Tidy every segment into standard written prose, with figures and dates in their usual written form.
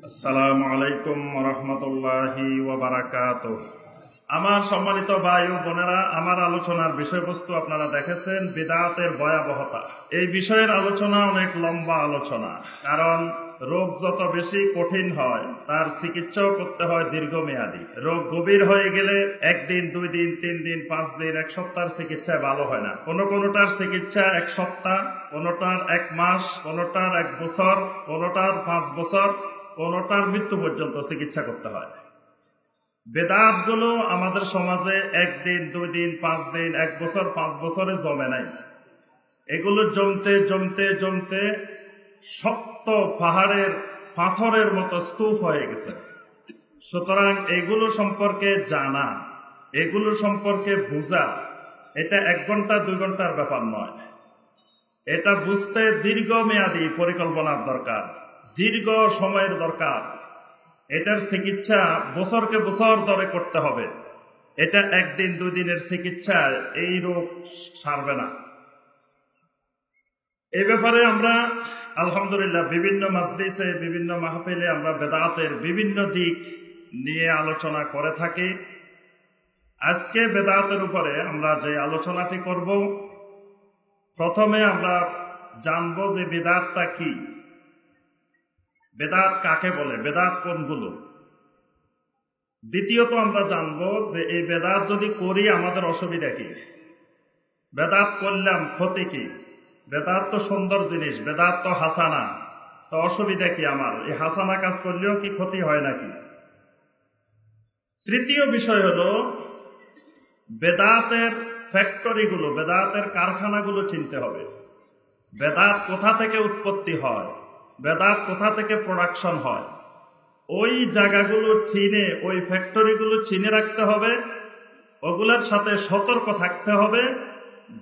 আসসালামু আলাইকুম রহমতুল্লাহি ওয়া বারাকাতুহ। আমার সম্মানিত ভাই ও বোনেরা, আমার আলোচনার বিষয়বস্তু আপনারা দেখেছেন, বিদআতের ভয়াবহতা। এই বিষয়ের আলোচনা অনেক লম্বা আলোচনা, কারণ রোগ যত বেশি কঠিন হয় তার চিকিৎসাও করতে হয় দীর্ঘমেয়াদী। রোগ গভীর হয়ে গেলে একদিন, 2 দিন, 3 দিন, 5 দিন, 1 সপ্তাহের চিকিৎসায় ভালো হয় না। কোনোটার চিকিৎসা 1 সপ্তাহ, কোনোটার 1 মাস, কোনোটার 1 বছর, কোনোটার 5 বছর, কোনোটার মৃত্যু পর্যন্ত চিকিৎসা করতে হয়। বেদাত গুলো আমাদের সমাজে 1 দিন, 2 দিন, 5 দিন, 1 বছর, 5 বছরে জমে নাই। এগুলো জমতে জমতে জমতে শক্ত পাহাড়ের পাথরের মতো স্তূপ হয়ে গেছে। সুতরাং এগুলো সম্পর্কে জানা, এগুলো সম্পর্কে বোঝা, এটা 1 ঘন্টা 2 ঘন্টার ব্যাপার নয়। এটা বুঝতে দীর্ঘমেয়াদী পরিকল্পনার দরকার, দীর্ঘ সময়ের দরকার। এটার চিকিৎসা বছরকে বছর ধরে করতে হবে। এটা 1 দিন 2 দিনের চিকিৎসা এই রোগ সারবে না। এই ব্যাপারে আমরা আলহামদুলিল্লাহ বিভিন্ন মাজলিসে, বিভিন্ন মাহফিলে আমরা বেদাতের বিভিন্ন দিক নিয়ে আলোচনা করে থাকি। আজকে বেদাতের উপরে আমরা যে আলোচনাটি করব, প্রথমে আমরা জানব যে বেদাতটা কি, বেদাত কাকে বলে, বেদাত কোনগুলো। দ্বিতীয়ত আমরা জানবো যে এই বেদাত যদি করি আমাদের অসুবিধা কি, বেদাত করলাম ক্ষতি কি। বেদাত তো সুন্দর জিনিস, বেদাত তো হাসানা, তো অসুবিধা কি আমার, এই হাসানা কাজ করলেও কি ক্ষতি হয় নাকি। তৃতীয় বিষয় হলো বেদাতের ফ্যাক্টরিগুলো, বেদাতের কারখানাগুলো চিনতে হবে। বেদাত কোথা থেকে উৎপত্তি হয়, বেদাত কোথা থেকে প্রোডাকশন হয়, ওই জায়গাগুলো চিনে, ওই ফ্যাক্টরিগুলো চিনে রাখতে হবে। ওগুলোর সাথে সতর্ক থাকতে হবে,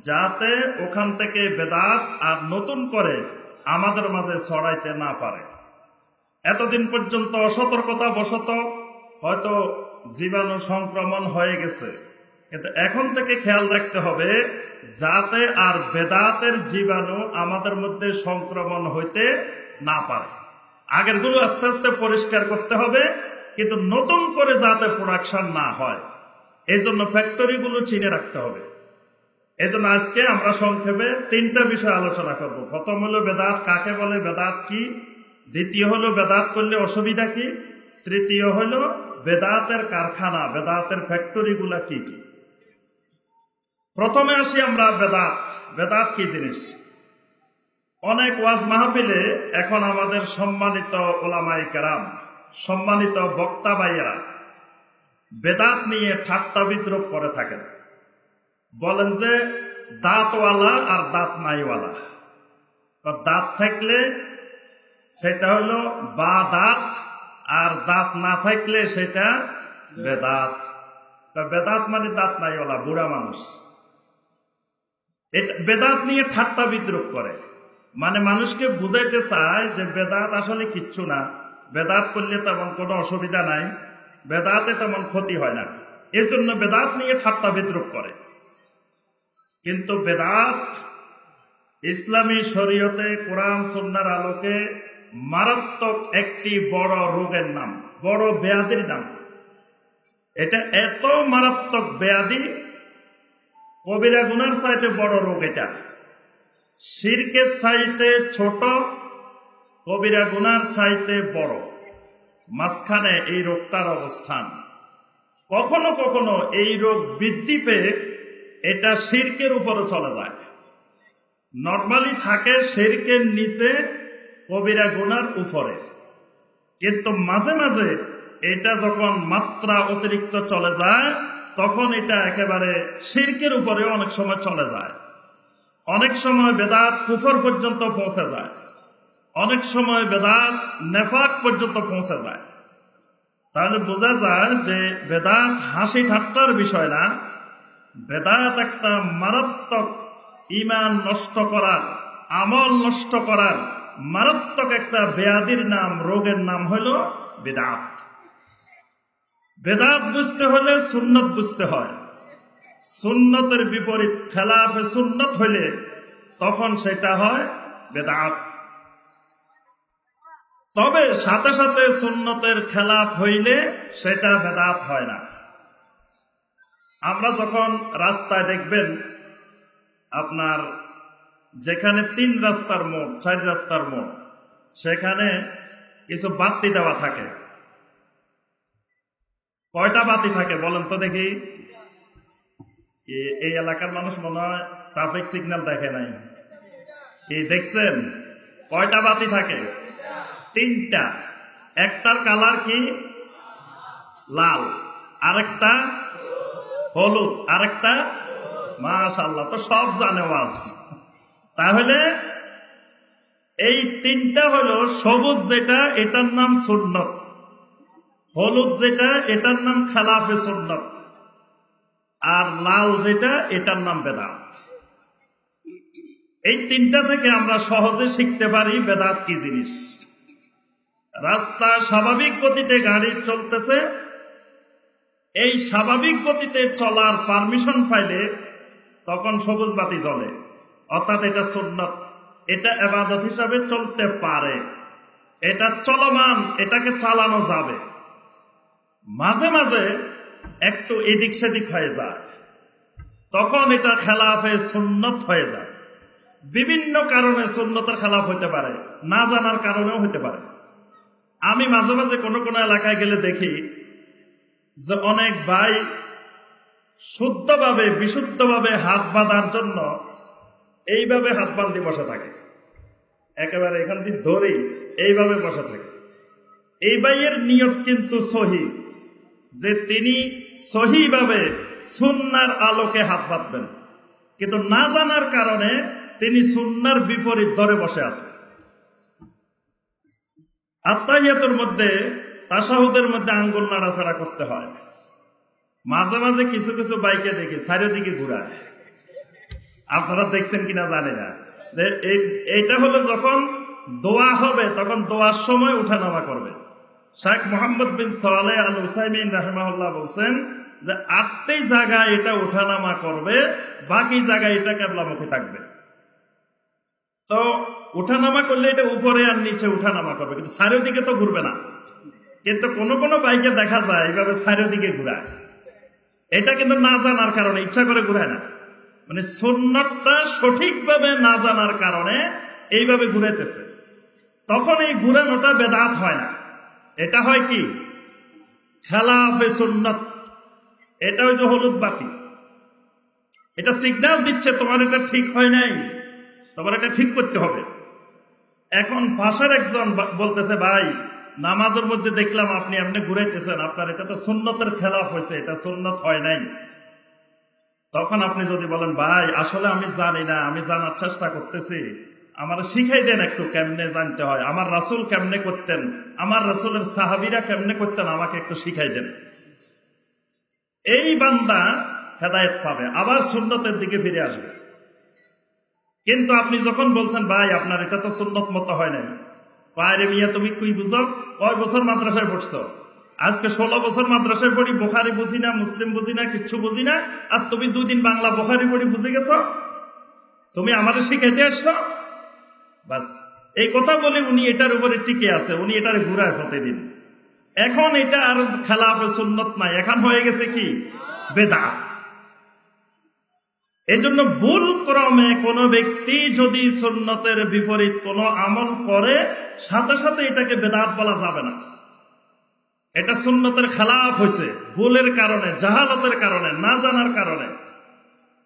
যাতে ওখান থেকে বেদাত আর নতুন করে আমাদের মাঝে ছড়াইতে না পারে। এতদিন পর্যন্ত অসতর্কতা বশত হয়তো জীবাণু সংক্রমণ হয়ে গেছে, কিন্তু এখন থেকে খেয়াল রাখতে হবে যাতে আর বেদাতের জীবাণু আমাদের মধ্যে সংক্রমণ হইতে না পারে। আগেরগুলো আস্তে আস্তে পরিষ্কার করতে হবে, কিন্তু নতুন করে যাতে প্রোডাকশন না হয়, এই জন্য ফ্যাক্টরিগুলো চিনে রাখতে হবে। এই জন্য আজকে আমরা সংক্ষেপে 3টা বিষয় আলোচনা করব। প্রথম হলো বেদাত কাকে বলে, বেদাত কি। দ্বিতীয় হলো বেদাত করলে অসুবিধা কি। তৃতীয় হলো বেদাতের কারখানা, বেদাতের ফ্যাক্টরিগুলা কি কি। প্রথমে আসি আমরা বেদাত। বেদাত কি জিনিস? অনেক ওয়াজ মাহফিলে এখন আমাদের সম্মানিত ওলামায়ে কেরাম, সম্মানিত বক্তা ভাইয়েরা বেদাত নিয়ে ঠাট্টা বিদ্রূপ করে থাকেন। বলেন যে দাঁতওয়ালা আর দাঁত নাইওয়ালা। দাঁত থাকলে সেটা হলো বা দাঁত, আর দাঁত না থাকলে সেটা বেদাত। বেদাত মানে দাঁত নাইওয়ালা, বুড়া মানুষ। এটা বেদাত নিয়ে ঠাট্টা বিদ্রূপ করে, মানে মানুষকে বুঝাইতে চায় যে বেদাত আসলে কিচ্ছু না, বেদাত করলে তেমন কোনো অসুবিধা নাই, বেদাতে তেমন ক্ষতি হয় না, এজন্য বেদাত নিয়ে ঠাট্টা বিদ্রূপ করে। কিন্তু বেদাত ইসলামী শরীয়তে কোরআন সুন্নাহর আলোকে মারাত্মক একটি বড় রোগের নাম, বড় ব্যাধির নাম। এটা এত মারাত্মক ব্যাধি, কবিরা গুনার চাইতে বড় রোগ এটা। শিরকের চাইতে ছোট, কবিরা গুনার চাইতে বড়, মাঝখানে এই রোগটার অবস্থান। কখনো কখনো এই রোগ বৃদ্ধি পেয়ে এটা শিরকের উপরে চলে যায়। নরমালি থাকে শিরকের নিচে, কবিরা গুনার উপরে, কিন্তু মাঝে মাঝে এটা যখন মাত্রা অতিরিক্ত চলে যায় তখন এটা একেবারে শিরকের উপরে অনেক সময় চলে যায়। অনেক সময় বেদাত কুফর পর্যন্ত পৌঁছে যায়, অনেক সময় বেদাত নেফাক পর্যন্ত পৌঁছে যায়। তাহলে বোঝা যায় যে বেদাত হাসি ঠাট্টার বিষয় না, বেদাত একটা মারাত্মক ঈমান নষ্ট করার, আমল নষ্ট করার মারাত্মক একটা ব্যাধির নাম, রোগের নাম হলো বেদাত। বেদাত বুঝতে হলে সুন্নত বুঝতে হয়। সুন্নতের বিপরীত খেলাফে সুন্নত হইলে তখন সেটা হয় বেদাত। তবে সাথে সাথে সুন্নতের খেলাফ হইলে সেটা বেদাত হয় না। আমরা যখন রাস্তায় দেখবেন আপনার যেখানে 3 রাস্তার মোড় 4 রাস্তার মোড় সেখানে কিছু বাতি দেওয়া থাকে। কয়টা বাতি থাকে বলেন তো দেখি? এই এলাকার মানুষ মনে হয় ট্রাফিক সিগন্যাল দেখে নাই। এই দেখছেন কয়টা বাতি থাকে? 3টা। একটার কালার কি? লাল, আরেকটা হলুদ, আরেকটা মাশাআল্লাহ, তো সব জানে ওয়াজ। তাহলে এই 3টা হলো সবুজ যেটা এটার নাম সুন্নত, হলুদ যেটা এটার নাম খেলাফে সুন্নত, আর লাল যেটা এটার নাম বেদাত। এই 3টা থেকে আমরা সহজে শিখতে পারি বেদাত কি জিনিস। রাস্তা স্বাভাবিক গতিতে গাড়ি চলতেছে, এই স্বাভাবিক গতিতে চলার পারমিশন পাইলে তখন সবুজ বাতি জ্বলে, অর্থাৎ এটা সুন্নত, এটা ইবাদত হিসাবে চলতে পারে, এটা চলমান, এটাকে চালানো যাবে। মাঝে মাঝে একটু এদিক সেদিক হয়ে যায়, তখন এটা খেলাফে সুন্নত হয়ে যায়। বিভিন্ন কারণে সুন্নতের খেলাফ হইতে পারে, না জানার কারণেও হইতে পারে। আমি মাঝে মাঝে কোনো কোনো এলাকায় গেলে দেখি যে অনেক ভাই শুদ্ধভাবে বিশুদ্ধভাবে হাত বাঁধার জন্য এইভাবে হাত বাঁধতে বসে থাকে, একেবারে এখান থেকে ধরে এইভাবে বসে থাকে। এই ভাইয়ের নিয়ত কিন্তু সহি, যে তিনি সহিভাবে সুন্নাহর আলোকে হাত বাঁধবেন, কিন্তু না জানার কারণে তিনি সুন্নাহর বিপরীত ধরে বসে আছেন। আত্তাহিয়াতুর মধ্যে তাশাহুদের মধ্যে আঙ্গুল নাড়াচাড়া করতে হয়। মাঝে মাঝে কিছু কিছু বাইকে দেখি চারিদিকে ঘুরায়, আপনারা দেখছেন কিনা জানি না। এইটা হলো যখন দোয়া হবে তখন দোয়ার সময় উঠানামা করবে। শেখ মোহাম্মদ বিন সালেহ আল উসাইমিন রাহিমাহুল্লাহ বলছেন যে 8টি জায়গায় এটা উঠানামা করবে, বাকি জায়গায় এটা কিবলামুখী থাকবে। তো উঠানামা করলে এটা উপরে আর নিচে উঠানামা করবে, কিন্তু চারিদিকে তো ঘুরবে না। কিন্তু কোন কোন বাইকে দেখা যায় এইভাবে চারিদিকে ঘুরায়, এটা কিন্তু না জানার কারণে, ইচ্ছা করে ঘুরায় না, মানে সুন্নতটা সঠিকভাবে না জানার কারণে এইভাবে ঘুরাইতেছে। তখন এই ঘুরানোটা বেদাত হয় না, এটা হয় কি? খেলাফে সুন্নত। এটা হয়তো হলুদ বাতি, এটা সিগন্যাল দিচ্ছে তোমার এটা ঠিক হয় নাই, তোমার এটা ঠিক করতে হবে। এখন পাশের একজন বলতেছে, ভাই নামাজের মধ্যে দেখলাম আপনি এমনি ঘুরাইতেছেন, আপনার এটা তো সুন্নতের খেলাফ হয়েছে, এটা সুন্নত হয় নাই। তখন আপনি যদি বলেন, ভাই আসলে আমি জানি না, আমি জানার চেষ্টা করতেছি, আমার শিখাই দেন একটু কেমনে জানতে হয়, আমার রাসূল কেমনে করতেন, আমার রাসূলের সাহাবীরা কেমনে করতেন, আমাকে একটু শিখাই দেন। এই বান্দা হেদায়েত পাবে, আবার সুন্নতের দিকে ফিরে আসবে। কিন্তু আপনি যখন বলছেন, ভাই আপনার এটা তো সুন্নত মতো হয় নাই, পায়রে মিয়া তুমি কি বুঝো, কয় বছর মাদ্রাসায় পড়ছো? আজকে 16 বছর মাদ্রাসায় পড়ি, বুখারি বুঝি না, মুসলিম বুঝি না, কিচ্ছু বুঝি না, আর তুমি 2 দিন বাংলা বুখারি পড়ি বুঝে গেছো, তুমি আমারে শিখাইতে আসছো? বাস এই কথা বলে উনি এটার উপরে টিকে আছে, উনি এটার ঘুরায় প্রতিদিন। এখন এটা আর খেলাফে সুন্নত নাই, এখন হয়ে গেছে কি? বেদাত। এই জন্য ভুল ক্রমে কোন ব্যক্তি যদি সুন্নতের বিপরীত কোন আমল করে, সাথে সাথে এটাকে বেদাত বলা যাবে না। এটা সুন্নতের খেলাফ হয়েছে ভুলের কারণে, জাহালতের কারণে, না জানার কারণে।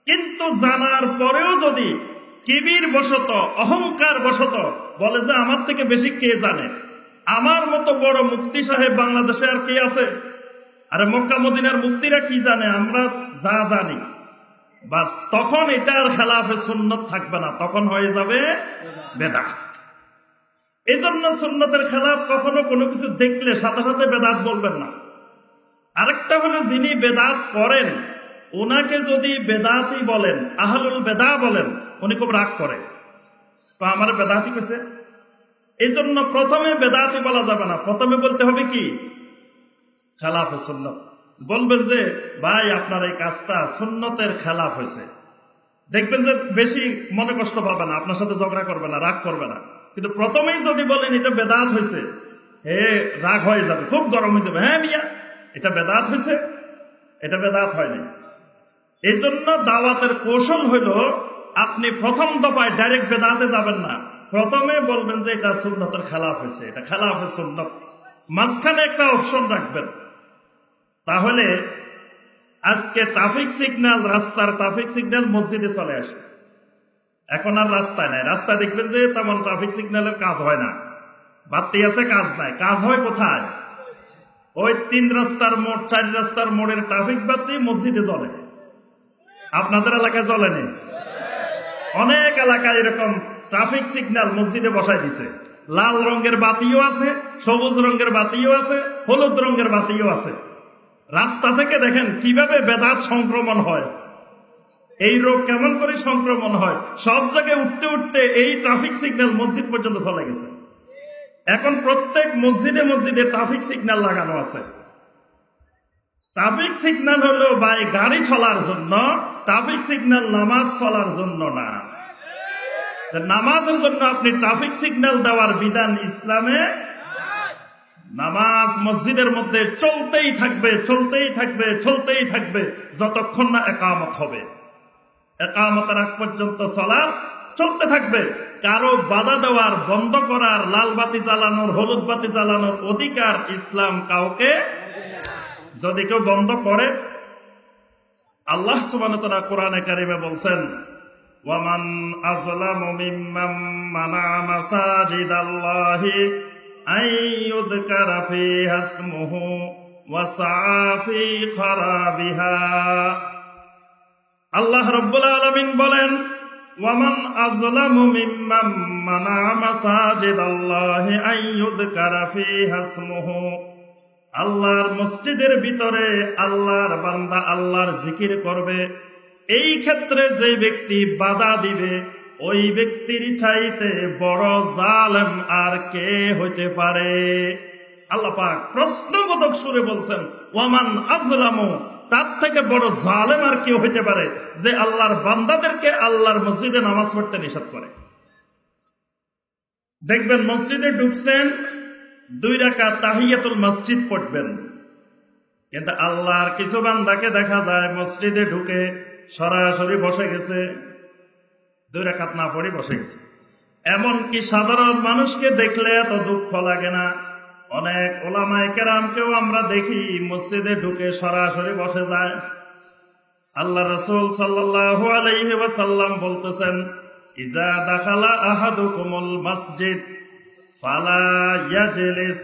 কিন্তু জানার পরেও যদি কিবির বশত, অহংকার বশত বলে যে আমার থেকে বেশি কে জানে, আমার মতো বড় মুফতি সাহেব বাংলাদেশে আর কে আছে, আরে মক্কা মদিনার মুফতিরা কি জানে, আমরা যা জানি, বাস তখন এটা আর খেলাফে সুন্নত থাকবে না, তখন হয়ে যাবে বেদাত। এই জন্য সুন্নতের খেলাফ কখনো কোনো কিছু দেখলে সাথে সাথে বেদাত বলবেন না। আরেকটা হলো, যিনি বেদাত করেন ওনাকে যদি বেদাতি বলেন, আহলুল বেদা বলেন, উনি খুব রাগ করে, তো আমার বেদাতি কেছে। এই জন্য প্রথমে বেদাতি বলা যাবে না, প্রথমে বলতে হবে কি? খেলাফে সুন্নত। বলবেন যে ভাই আপনার এই কাজটা সুন্নতের খেলাফ হয়েছে, দেখবেন যে বেশি মনে কষ্ট পাবে না, আপনার সাথে ঝগড়া করবে না, রাগ করবে না। কিন্তু প্রথমেই যদি বলেন এটা বেদাত হয়েছে, রাগ হয়ে যাবে, খুব গরম হয়ে যাবে, হ্যাঁ মিয়া এটা বেদাত হয়েছে, এটা বেদাত হয়নি। এই জন্য দাওয়াতের কৌশল হইল আপনি প্রথম দফায় ডাইরেক্ট বেদাতে যাবেন না, প্রথমে বলবেন যে এটা সুন্নতের খেলাফ হয়েছে, এটা খেলাফে সুন্নত, মাঝখানে একটা অপশন রাখবেন। তাহলে আজকে ট্রাফিক সিগন্যাল, রাস্তার ট্রাফিক সিগন্যাল মসজিদে চলে আসছে, এখন আর রাস্তায় নাই। রাস্তায় দেখবেন যে তেমন ট্রাফিক সিগন্যালের কাজ হয় না, বাড়তি আছে, কাজ নাই। কাজ হয় কোথায়? ওই 3 রাস্তার মোড়, 4 রাস্তার মোড়ের ট্রাফিক বাতি মসজিদে জ্বলে। আপনাদের এলাকায় জ্বলেনি? অনেক এলাকায় এরকম ট্রাফিক সিগন্যাল মসজিদে বসাই দিছে, লাল রঙের বাতিও আছে, সবুজ রঙের বাতিও আছে, হলুদ রঙের বাতিও আছে। রাস্তা থেকে দেখেন কিভাবে বেদাত সংক্রমণ হয়, এই রোগ কেমন করে সংক্রমণ হয়। সব জায়গায় উঠতে উঠতে এই ট্রাফিক সিগন্যাল মসজিদ পর্যন্ত চলে গেছে। এখন প্রত্যেক মসজিদে মসজিদে ট্রাফিক সিগন্যাল লাগানো আছে। ট্রাফিক সিগন্যাল হলো ভাই গাড়ি চলার জন্য, ট্রাফিক সিগন্যাল নামাজ চলার জন্য না। নামাজের জন্য আপনি ট্রাফিক সিগন্যাল দেওয়ার বিধান ইসলামে। নামাজ মসজিদের মধ্যে চলতেই থাকবে, চলতেই থাকবে, চলতেই থাকবে যতক্ষণ না একামত হবে। একামতের আগ পর্যন্ত সালাত চলতে থাকবে। কারো বাধা দেওয়ার, বন্ধ করার, লাল বাতি জ্বালানোর, হলুদ বাতি জ্বালানোর অধিকার ইসলাম কাউকে, যদি কেউ বন্ধ করে, আল্লাহ সুবহানাহু ওয়া তাআলা কোরআনে কারিমে বলছেন, ওয়ামান আযলামু মিম্মান মানা'a মাসাজিদাল্লাহি আইয়ুযকারা ফীহা ইসমুহু ওয়া সা'a ফী খারাবিহা। আল্লাহ রাব্বুল আলামিন বলেন, ওয়ামান আযলামু মিম্মান মানা'a মাসাজিদাল্লাহি আইয়ুযকারা ফীহা ইসমুহু। আল্লাহর মসজিদের ভিতরে আল্লাহর বান্দা আল্লাহর জিকির করবে, এই ক্ষেত্রে যে ব্যক্তি বাধা দিবে ওই ব্যক্তির চাইতে বড় জালেম আর কে হইতে পারে? আল্লাহ পাক প্রশ্নবোধক সুরে বলছেন, ওয়ামান আযলামু, তার থেকে বড় জালেম আর কেউ হইতে পারে যে আল্লাহর বান্দাদেরকে আল্লাহর মসজিদে নামাজ পড়তে নিষেধ করে। দেখবেন মসজিদে ঢুকছেন, 2 রাকাত তাহিয়াতুল মসজিদ পড়বেন, কিন্তু আল্লাহর কিছু বান্দাকে দেখা যায় মসজিদে ঢুকে সরাসরি বসে গেছে, 2 রাকাত না পড়ে বসে গেছে। এমনকি সাধারণ মানুষকে দেখলে এত দুঃখ লাগে না, অনেক ওলামায়ে কেরামকেও আমরা দেখি মসজিদে ঢুকে সরাসরি বসে যায়। আল্লাহ রাসূল সাল্লাল্লাহু আলাইহি ওয়াসাল্লাম বলতেছেন, ইজা দাখালা আহাদুকুমুল মসজিদ ফালা ইয়াজলিস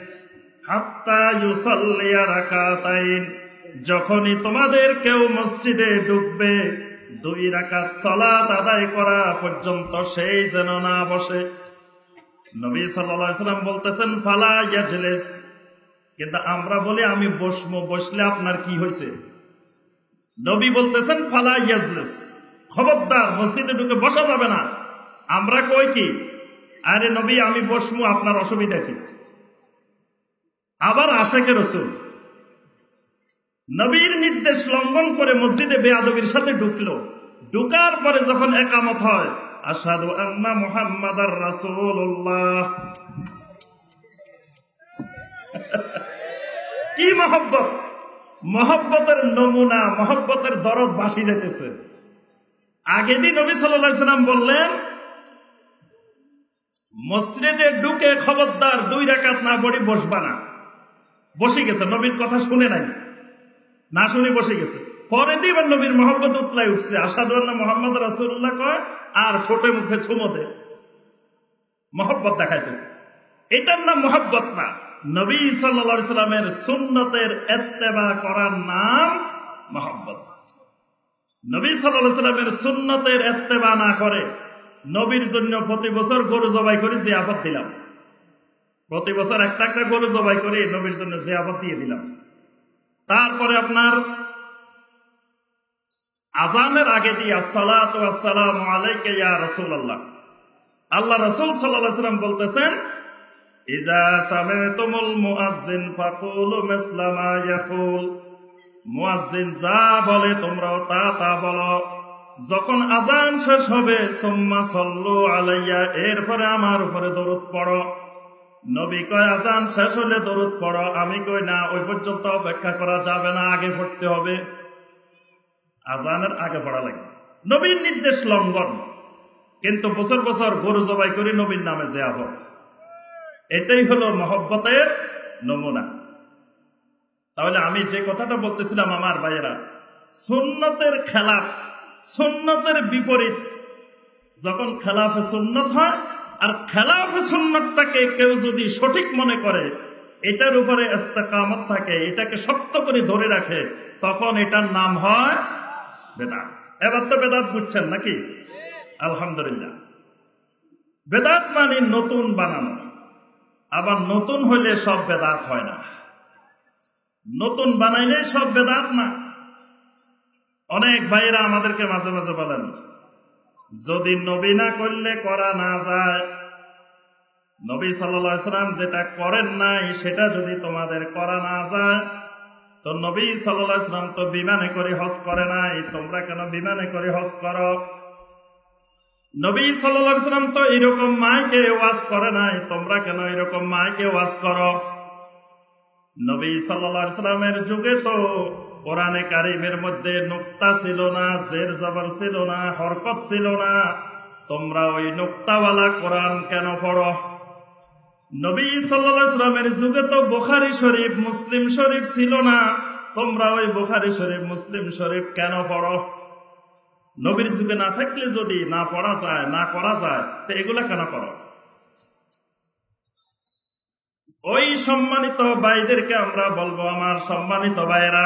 হাত্তা ইউসাল্লিয়া রাকাতাইন। যখনই তোমাদের কেউ মসজিদে ঢুকবে 2 রাকাত সালাত আদায় করা পর্যন্ত সেই যেন না বসে। নবী সাল্লাল্লাহু আলাইহি ওয়াসাল্লাম বলতেছেন ফালা ইয়াজলিস, কিন্তু আমরা বলি আমি বসবো, বসলে আপনার কি হয়েছে? নবী বলতেছেন ফালা ইয়াজলিস, খবরদার মসজিদে ঢুকে বসা যাবে না। আমরা কই কি, আরে নবী আমি বসবো, আপনার অসুবিধা কি? আবার আশেকে রাসূল নবীর নির্দেশ লঙ্ঘন করে মসজিদে বেয়াদবির সাথে ঢুকলো, ঢুকার পরে যখন একামত হয়, আশহাদু আন্না মুহাম্মাদার রাসূলুল্লাহ, কি মহব্বত! মহব্বতের নমুনা, মহব্বতের দরদ বাসি যেতেছে। আগে দিন নবী সাল্লাল্লাহু আলাইহি ওয়াসাল্লাম বললেন, মসজিদে ঢুকে খবরদার 2 রাকাত না পড়ে বসবা না। বসে গেছে, নবীর কথা শুনে নাই, না শুনে বসে গেছে। পরে দিবার নবীর মহব্বত উতলাই উঠছে, আশহাদু আন্না মুহাম্মাদ রাসূলুল্লাহ কয় আর ঠোঁটে মুখে চুমো দেয়, মহব্বত দেখাইতেছে। এটার নাম মহব্বত না। নবী সাল্লাল্লাহু আলাইহি সাল্লামের সুন্নতের ইত্তেবা করার নাম মহব্বত। নবী সাল্লাল্লাহু আলাইহি সাল্লামের সুন্নতের ইত্তেবা না করে নবীর জন্য প্রতি বছর গরু জবাই করে জিয়াফত দিলাম, প্রতি বছর একটা একটা গরু জবাই করে নবীর জন্য জিয়াফত দিয়ে দিলাম। তারপরে আপনার আজানের আগে দিয়ে আসসালাতু ওয়াসসালামু আলাইকা ইয়া রাসূলুল্লাহ। আল্লাহ রাসূল সাল্লাল্লাহু আলাইহি ওয়াসাল্লাম বলতেছেন, ইজা সামি'তুমুল মুআজ্জিন ফাকুলু মিসলা মা ইয়াকুল। মুআজ্জিন যা বলে তোমরাও তা তা বলো। যখন আজান শেষ হবে সুম্মা সাল্লু আলাইয়া, এরপরে আমার উপরে দরুদ পড়ো। নবী কয় আজান শেষ হলে দরুদ পড়ো। আমি কই না, ওই পর্যন্ত অপেক্ষা করা যাবে না, আগে পড়তে হবে। আজানের আগে পড়া লাগে। নবীর নির্দেশ লঙ্ঘন, কিন্তু বছর বছর গরু জবাই করে নবীর নামে জিয়ারত, এটাই হলো মহব্বতের নমুনা। তাহলে আমি যে কথাটা বলতেছিলাম আমার ভাইয়েরা, সুন্নতের খেলাফ, সুন্নতের বিপরীত যখন খেলাফে সুন্নত হয়, আর খেলাফে সুন্নতটাকে কেউ যদি সঠিক মনে করে, এটার উপরে ইস্তেকামত থাকে, এটাকে শক্ত করে ধরে রাখে, তখন এটার নাম হয় বেদাত। এবার তো বেদাত বুঝছেন নাকি? আলহামদুলিল্লাহ। বেদাত মানে নতুন বানানো। আবার নতুন হইলে সব বেদাত হয় না, নতুন বানাইলে সব বেদাত না। অনেক ভাইরা আমাদেরকে মাঝে মাঝে বলেন, যদি নবী না করলে করা না যায়, নবী সাল্লাল্লাহু আলাইহি ওয়াসাল্লাম যেটা করেন নাই সেটা যদি তোমাদের করা না যায়, তো নবী সাল্লাল্লাহু আলাইহি ওয়াসাল্লাম তো বিমানে করে হজ করে নাই, তোমরা কেন বিমানে করে হজ করো? নবী সাল্লাল্লাহু আলাইহি ওয়াসাল্লাম তো এরকম মাইকে ওয়াজ করে নাই, তোমরা কেন এরকম মাইকে ওয়াজ করো? নবী সাল্লাল্লাহু আলাইহি ওয়াসাল্লামের যুগে তো কোরআনে কারিমের মধ্যে নুক্তা ছিল না, জের জবর ছিল না, হরকত ছিল না, তোমরা ওই নুক্তাওয়ালা কোরআন কেন পড়ো? নবী সাল্লাল্লাহু আলাইহি ওয়াসাল্লামের যুগে তো বুখারী শরীফ, মুসলিম শরীফ ছিল না, তোমরা ওই বুখারী শরীফ, মুসলিম শরীফ কেন পড়ো? নবীর যুগে না থাকলে যদি না পড়া যায়, না করা যায়, তো এগুলা কেন করো? ওই সম্মানিত ভাইদেরকে আমরা বলবো, আমার সম্মানিত ভাইয়েরা,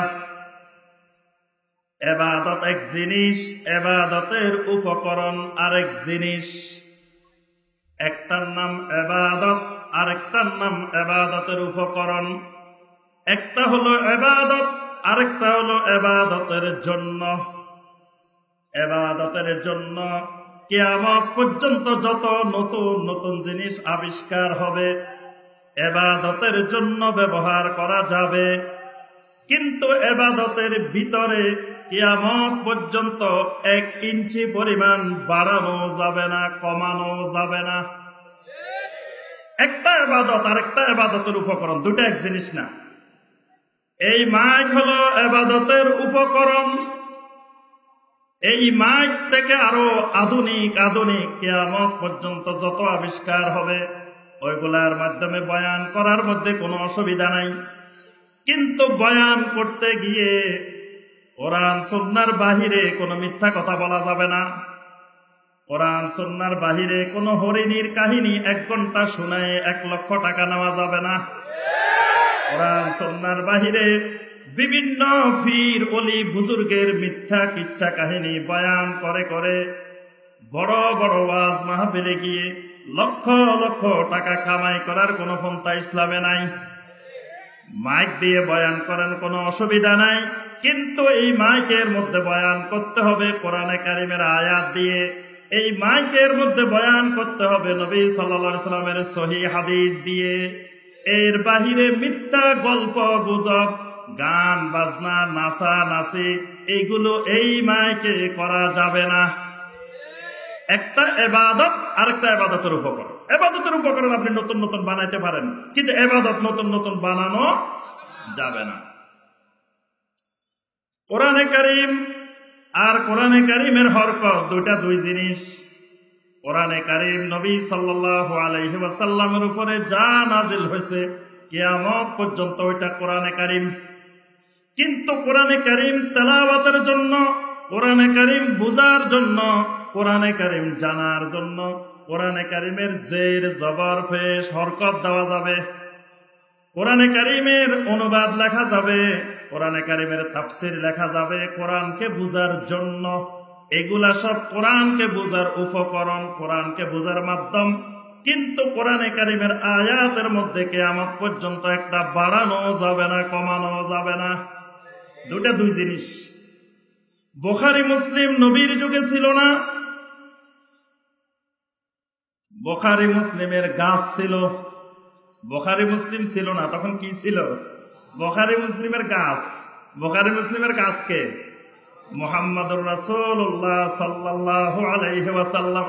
ইবাদত এক জিনিস, ইবাদতের উপকরণ আরেক জিনিস। একটার নাম ইবাদত, আরেকটার নাম ইবাদতের উপকরণ। একটা হলো ইবাদত, আরেকটা হলো ইবাদতের জন্য। ইবাদতের জন্য কিয়ামত পর্যন্ত যত নতুন নতুন জিনিস আবিষ্কার হবে, ইবাদতের জন্য ব্যবহার করা যাবে। কিন্তু ইবাদতের ভিতরে কিয়ামত পর্যন্ত 1 ইঞ্চি পরিমাণ বাড়ানো যাবে না, কমানো যাবে না। একটা ইবাদত আর একটা ইবাদতের উপকরণ, দুটো এক জিনিস না। এই মাইক হলো ইবাদতের উপকরণ। এই মাইক থেকে আরো আধুনিক আধুনিক কিয়ামত পর্যন্ত যত আবিষ্কার হবে, ওইগুলার মাধ্যমে বয়ান করার মধ্যে কোনো অসুবিধা নাই। কিন্তু বয়ান করতে গিয়ে কোরআন সুন্নাহর বাহিরে কোনো মিথ্যা কথা বলা যাবে না। কোরআন সুন্নাহর বাহিরে কোনো হরিণীর কাহিনী 1 ঘন্টা শোনায় 1 লক্ষ টাকা নেওয়া যাবে না। কোরআন সুন্নাহর বাহিরে বিভিন্ন পীর ওলি বুজুর্গের মিথ্যা কিচ্ছা কাহিনী বয়ান করে করে বড় বড় ওয়াজ মাহফিলে গিয়ে লক্ষ লক্ষ টাকা কামাই করার কোনো পন্থা ইসলামে নাই। মাইক দিয়ে বয়ান করেন, কোনো অসুবিধা নাই, কিন্তু এই মাইকের মধ্যে বয়ান করতে হবে কোরআনে কারিমের আয়াত দিয়ে। এই মাইকের মধ্যে বয়ান করতে হবে নবী সাল্লাল্লাহু আলাইহি সাল্লামের সহিহ হাদিস দিয়ে। এর বাহিরে মিথ্যা গল্প গুজব, গান বাজনা, নাচা নাচি, এইগুলো এই মাইকে করা যাবে না। একটা ইবাদত আরেকটা ইবাদতের উপকরণ। ইবাদতের উপকরণ আপনি নতুন নতুন বানাইতে পারেন, কিন্তু ইবাদত নতুন নতুন বানানো যাবে না। কোরআনে কারীম আর কোরআনে কারীমের হরকত দুইটা দুই জিনিস। কোরআনে কারীম নবী সাল্লাল্লাহু আলাইহি ওয়াসাল্লামের উপরে যা নাজিল হয়েছে কিয়ামত পর্যন্ত ওইটা কোরআনে কারীম। কিন্তু কোরআনে কারীম তেলাওয়াতের জন্য, কোরআনে কারীম বুঝার জন্য, কোরআনে কারীম জানার জন্য কোরআনে কারীমের জের জবর পেশ হরকত দেওয়া যাবে, কোরআনে কারীমের অনুবাদ লেখা যাবে, কোরআনে কারীমের তাফসীর লেখা যাবে কোরআনকে বুঝার জন্য। এগুলা সব কোরআনকে বুঝার উপকরণ, কোরআনকে বুঝার মাধ্যম। কিন্তু কোরআনে কারীমের আয়াতের মধ্যে কিয়ামত পর্যন্ত একটা বাড়ানো যাবে না, কমানো যাবে না। দুটা দুই জিনিস। বুখারী মুসলিম নবীর যুগে ছিল না। বুখারী মুসলিমের গাছ ছিল, বুখারী মুসলিম ছিল না, তখন কি ছিল? বুখারী মুসলিমের গাছ। বুখারী মুসলিমের গাছকে মুহাম্মদুর রাসূলুল্লাহ সাল্লাল্লাহু আলাইহি ওয়াসাল্লাম।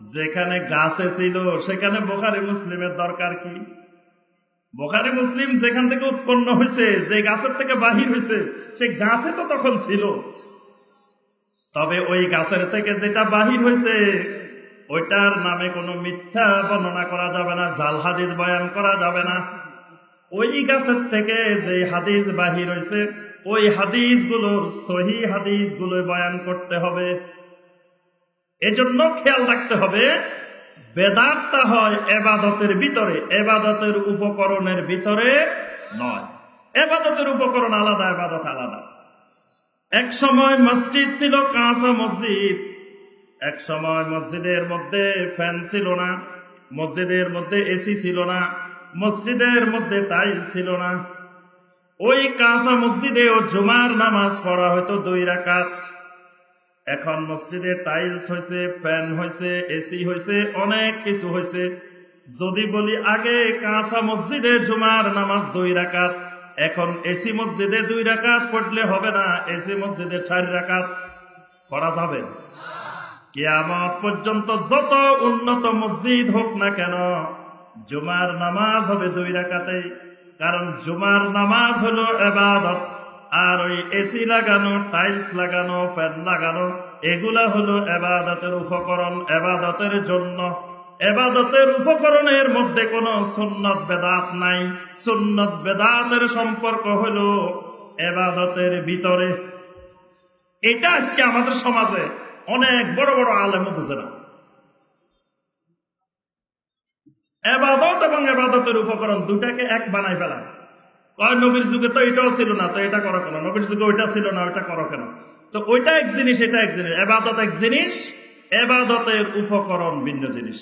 যেখানে গাছে ছিল সেখানে বুখারী মুসলিমের দরকার কি? বুখারী মুসলিম যেখান থেকে উৎপন্ন হয়েছে, যে গাছের থেকে বাহির হয়েছে, সেই গাছে তো তখন ছিল। তবে ওই গাছের থেকে যেটা বাহির হয়েছে ওইটার নামে কোনো মিথ্যা বর্ণনা করা যাবে না, জাল হাদিস বয়ান করা যাবে না। ওই গাছের থেকে যে হাদিস বাহির হয়েছে ওই হাদিসগুলোর সহি হাদিসগুলো বয়ান করতে হবে। এজন্য খেয়াল রাখতে হবে বেদাতটা হয় এবাদতের ভিতরে, এবাদতের উপকরণের ভিতরে নয়। এবাদতের উপকরণ আলাদা, এবাদত আলাদা। এক সময় মসজিদ ছিল কাঁচা মসজিদ, এক সময় মসজিদের মধ্যে ফ্যান ছিল না, মসজিদের মধ্যে এসি ছিল না, মসজিদের মধ্যে টাইলস ছিল না। ওই কাঁচা মসজিদেও জুমার নামাজ পড়া হয়তো 2 রাকাত। এখন মসজিদে টাইলস হয়েছে, ফ্যান হয়েছে, এসি হয়েছে, অনেক কিছু হয়েছে। যদি বলি আগে কাঁচা মসজিদে জুমার নামাজ 2 রাকাত, এখন এসি মসজিদে 2 রাকাত পড়লে হবে না, এসি মসজিদে 4 রাকাত পড়া যাবে। কিয়ামত পর্যন্ত যত উন্নত মসজিদ হোক না কেন জুমার নামাজ হবে 2 রাকাতে, কারণ জুমার নামাজ হলো ইবাদত। আর ওই এসি লাগানো, টাইলস লাগানো, ফ্যান লাগানো এগুলা হলো ইবাদতের উপকরণ, ইবাদতের জন্য। ইবাদতের উপকরণের মধ্যে কোনো সুন্নত বেদাত নাই। সুন্নত বেদাতের সম্পর্ক হলো ইবাদতের ভিতরে। এটা আজকে আমাদের সমাজে অনেক বড় বড় আলেমও বুঝে না। ইবাদত এবং ইবাদতের উপকরণ দুটাকে এক বানাই ফেলা। কয় নবীর যুগে তো এটাও ছিল না, তো এটা করো কেন? নবীর যুগে ওইটা ছিল না, ওইটা করো কেন? তো ওইটা এক জিনিস, এটা এক জিনিস। ইবাদত এক জিনিস, ইবাদতের উপকরণ ভিন্ন জিনিস।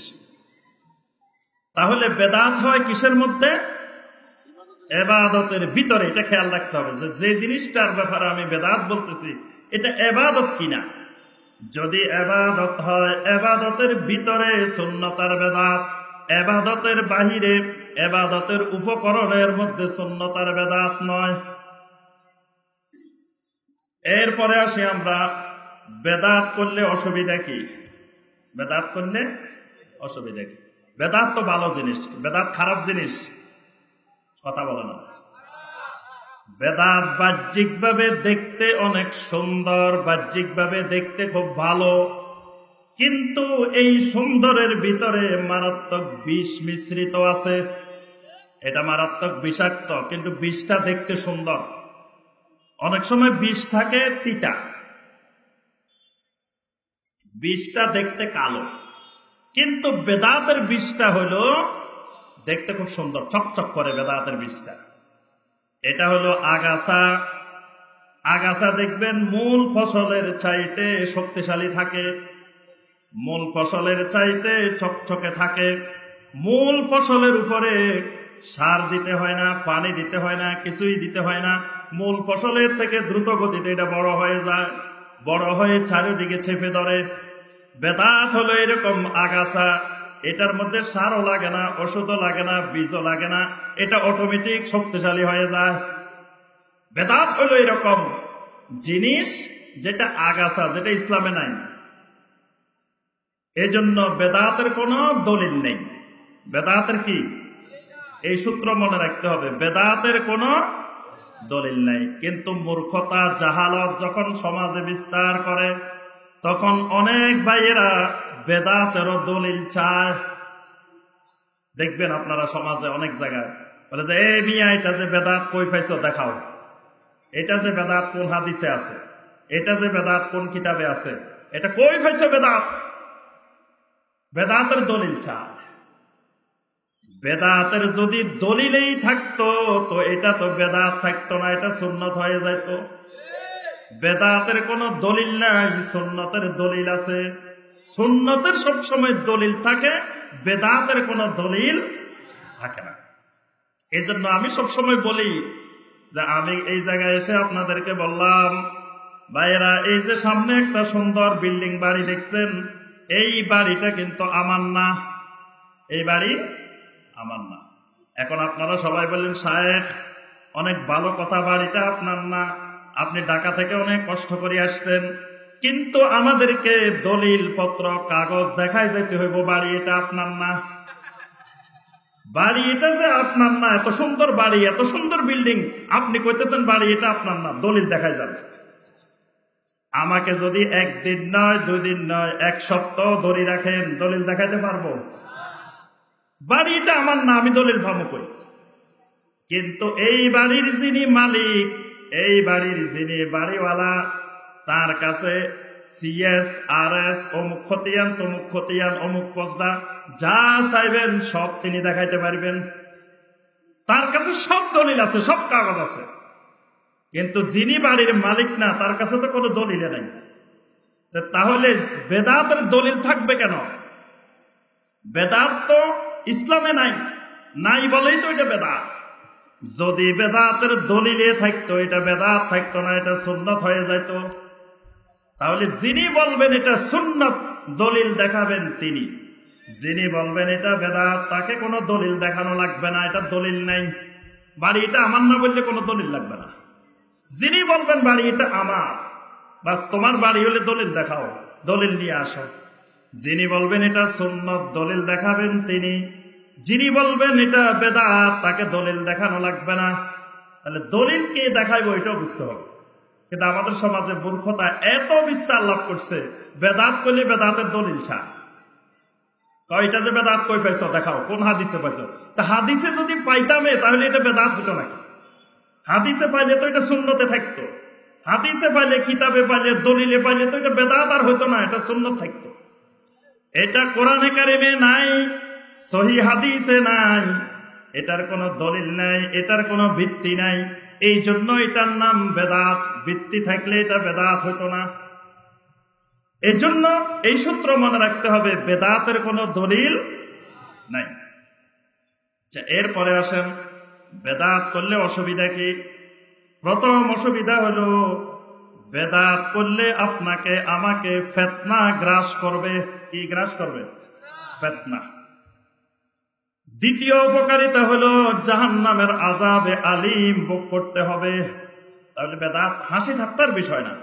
তাহলে বেদাত হয় কিসের মধ্যে? ইবাদতের ভিতরে। এটা খেয়াল রাখতে হবে যে জিনিসটার ব্যাপারে আমি বেদাত বলতেছি এটা ইবাদত কিনা। যদি ইবাদত হয় ইবাদতের ভিতরে সুন্নতার বেদাত, ইবাদতের বাহিরে ইবাদতের উপকরণের মধ্যে সুন্নতার বেদাত নয়। এরপরে আসি আমরা বেদাত করলে অসুবিধা কি? বেদাত করলে অসুবিধা কি? বেদাত তো ভালো জিনিস, বেদাত খারাপ জিনিস? কথা বলে না। বেদাত বাহ্যিকভাবে দেখতে অনেক সুন্দর, বাহ্যিকভাবে দেখতে খুব ভালো, কিন্তু এই সুন্দরের ভিতরে মারাত্মক বিষ মিশ্রিত আছে। এটা মারাত্মক বিষাক্ত, কিন্তু বিষটা দেখতে সুন্দর। অনেক সময় বিষ থাকে তিতা, বিষটা দেখতে কালো, কিন্তু বেদাতের বিষটা হলো দেখতে খুব সুন্দর, চকচক করে বেদাতের বিষটা। এটা হলো আগাছা। আগাছা দেখবেন মূল ফসলের চাইতে শক্তিশালী থাকে, মূল ফসলের চাইতে চকচকে থাকে। মূল ফসলের উপরে সার দিতে হয় না, পানি দিতে হয় না, কিছুই দিতে হয় না। মূল ফসলের থেকে দ্রুত গতিতে এটা বড় হয়ে যায়, বড় হয়ে চারিদিকে চেপে ধরে। বেদাত হলো এরকম আগাছা, এটার মধ্যে সারও লাগে না, ওষুধও লাগে না, বীজও লাগে না, এটা অটোমেটিক শক্তিশালী হয়ে যায়। বেদাত হলো এরকম জিনিস যেটা আগাছা, যেটা ইসলামে নাই। এজন্য বেদাতের কোনো দলিল নেই। বেদাতের কি? এই সূত্র মনে রাখতে হবে, বেদাতের কোনো দলিল নেই। কিন্তু মূর্খতা, জাহালত যখন সমাজে বিস্তার করে তখন অনেক ভাইয়েরা বেদাতেরও দলিল চায়। দেখবেন আপনারা সমাজে অনেক জায়গায় বলে যে এই মিয়া এটা যে বেদাত কই পাইছো দেখাও, এটা যে বেদাত কোন হাদিসে আছে, এটা যে বেদাত কোন কিতাবে আছে, এটা কই পাইছো বেদাত? বেদাতের দলিল চায়। বেদাতের যদি দলিলেই থাকতো তো এটা তো বেদাত থাকতো না, এটা সুন্নত হয়ে যেত। বেদাতের কোনো দলিল নাই, সুন্নতের দলিল আছে। সুন্নতের সবসময় দলিল থাকে, বেদাতের কোনো দলিল থাকে না। এই জন্য আমি সবসময় বলি যে আমি এই জায়গায় এসে আপনাদেরকে বললাম, ভাইয়েরা এই যে সামনে একটা সুন্দর বিল্ডিং বাড়ি দেখছেন, এই বাড়িটা কিন্তু আমার না, এই বাড়ি আমার না। এখন আপনারা সবাই বললেন শায়েখ অনেক ভালো কথা, বাড়িটা আপনার না, আপনি ঢাকা থেকে অনেক কষ্ট করে আসতেন, কিন্তু আমাদেরকে দলিল পত্র কাগজ দেখায় যেতে হইব বাড়ি এটা আপনার না, বাড়ি এটা যে আপনার না, এত সুন্দর বাড়ি, এত সুন্দর বিল্ডিং, আপনি কইতেছেন বাড়ি এটা আপনার না, দলিল দেখায় যাবে। আমাকে যদি একদিন নয়, 2 দিন নয়, 1 সপ্তাহ ধরে রাখেন, দলিল দেখাইতে পারবো? বাড়ি এটা আমার না, আমি দলিল ভাবো কই। কিন্তু এই বাড়ির যিনি মালিক, এই বাড়ির যিনি বাড়িওয়ালা, তার কাছে CS, RS, অমুক খতিয়ান, তমুক খতিয়ান, অমুক কসদা, যা চাইবেন সব তিনি দেখাইতে পারবেন। তার কাছে সব দলিল আছে, সব কাগজ আছে। কিন্তু যিনি বাড়ির মালিক না, তার কাছে তো কোনো দলিল নাই। তাহলে বেদাতের দলিল থাকবে কেন? বেদাত তো ইসলামে নাই, নাই বলেই তো এটা বেদাত। যদি বেদাতের দলিলে থাকতো, এটা বেদাত থাকতো না, এটা সুন্নত হয়ে যাইত। তাহলে যিনি বলবেন এটা সুন্নত, দলিল দেখাবেন তিনি। যিনি বলবেন এটা বেদাত, তাকে কোনো দলিল দেখানো লাগবে না, এটা দলিল নাই। বাড়ি এটা আমার না বললে কোনো দলিল লাগবে না। যিনি বলবেন বাড়ি এটা আমার, বাস তোমার বাড়ি হলে দলিল দেখাও, দলিল নিয়ে আসো। যিনি বলবেন এটা সুন্নত, দলিল দেখাবেন তিনি। যিনি বলবেন এটা বেদাত, তাকে দলিল দেখানো লাগবে না। তাহলে দলিল কে দেখাইবো এটাও বুঝতে হবে। কিন্তু আমাদের সমাজে মূর্খতা এত বিস্তার লাভ করছে, বেদাত করলে বেদাতের দলিল ছাড়। কয়টা যে বেদাত কই পাইছো দেখাও, কোন হাদিসে পাইছো? তা হাদিসে যদি পাইতামে তাহলে এটা বেদাত হতো নাকি? হাদিসে পাইলে তো এটা সুন্নতে থাকতো। হাদিসে পাইলে, কিতাবে পাইলে, দলিলে পাইলে তো এটা বেদাত আর হতো না, এটা সুন্নত থাকতো। এটা কোরআনে কারিমে নাই, সহি হাদিসে নাই, এটার কোনো দলিল নাই, এটার কোনো ভিত্তি নাই। এই জন্য এটার নাম বেদাত। ভিত্তি থাকলে এটা বেদাত হতো না। এই জন্য এই সূত্র মনে রাখতে হবে, বেদাতের কোনো দলিল নাই। এরপরে আসেন, বেদাত করলে অসুবিধা কি? প্রথম অসুবিধা হলো, বেদাত করলে আপনাকে আমাকে ফিতনা গ্রাস করবে। কি গ্রাস করবে? ফিতনা। দ্বিতীয় উপকারিতা হলো, জাহান্নামের আযাবে আলিম ভোগ করতে হবে। তাহলে বেদাত হাসি ঠাট্টার বিষয় না।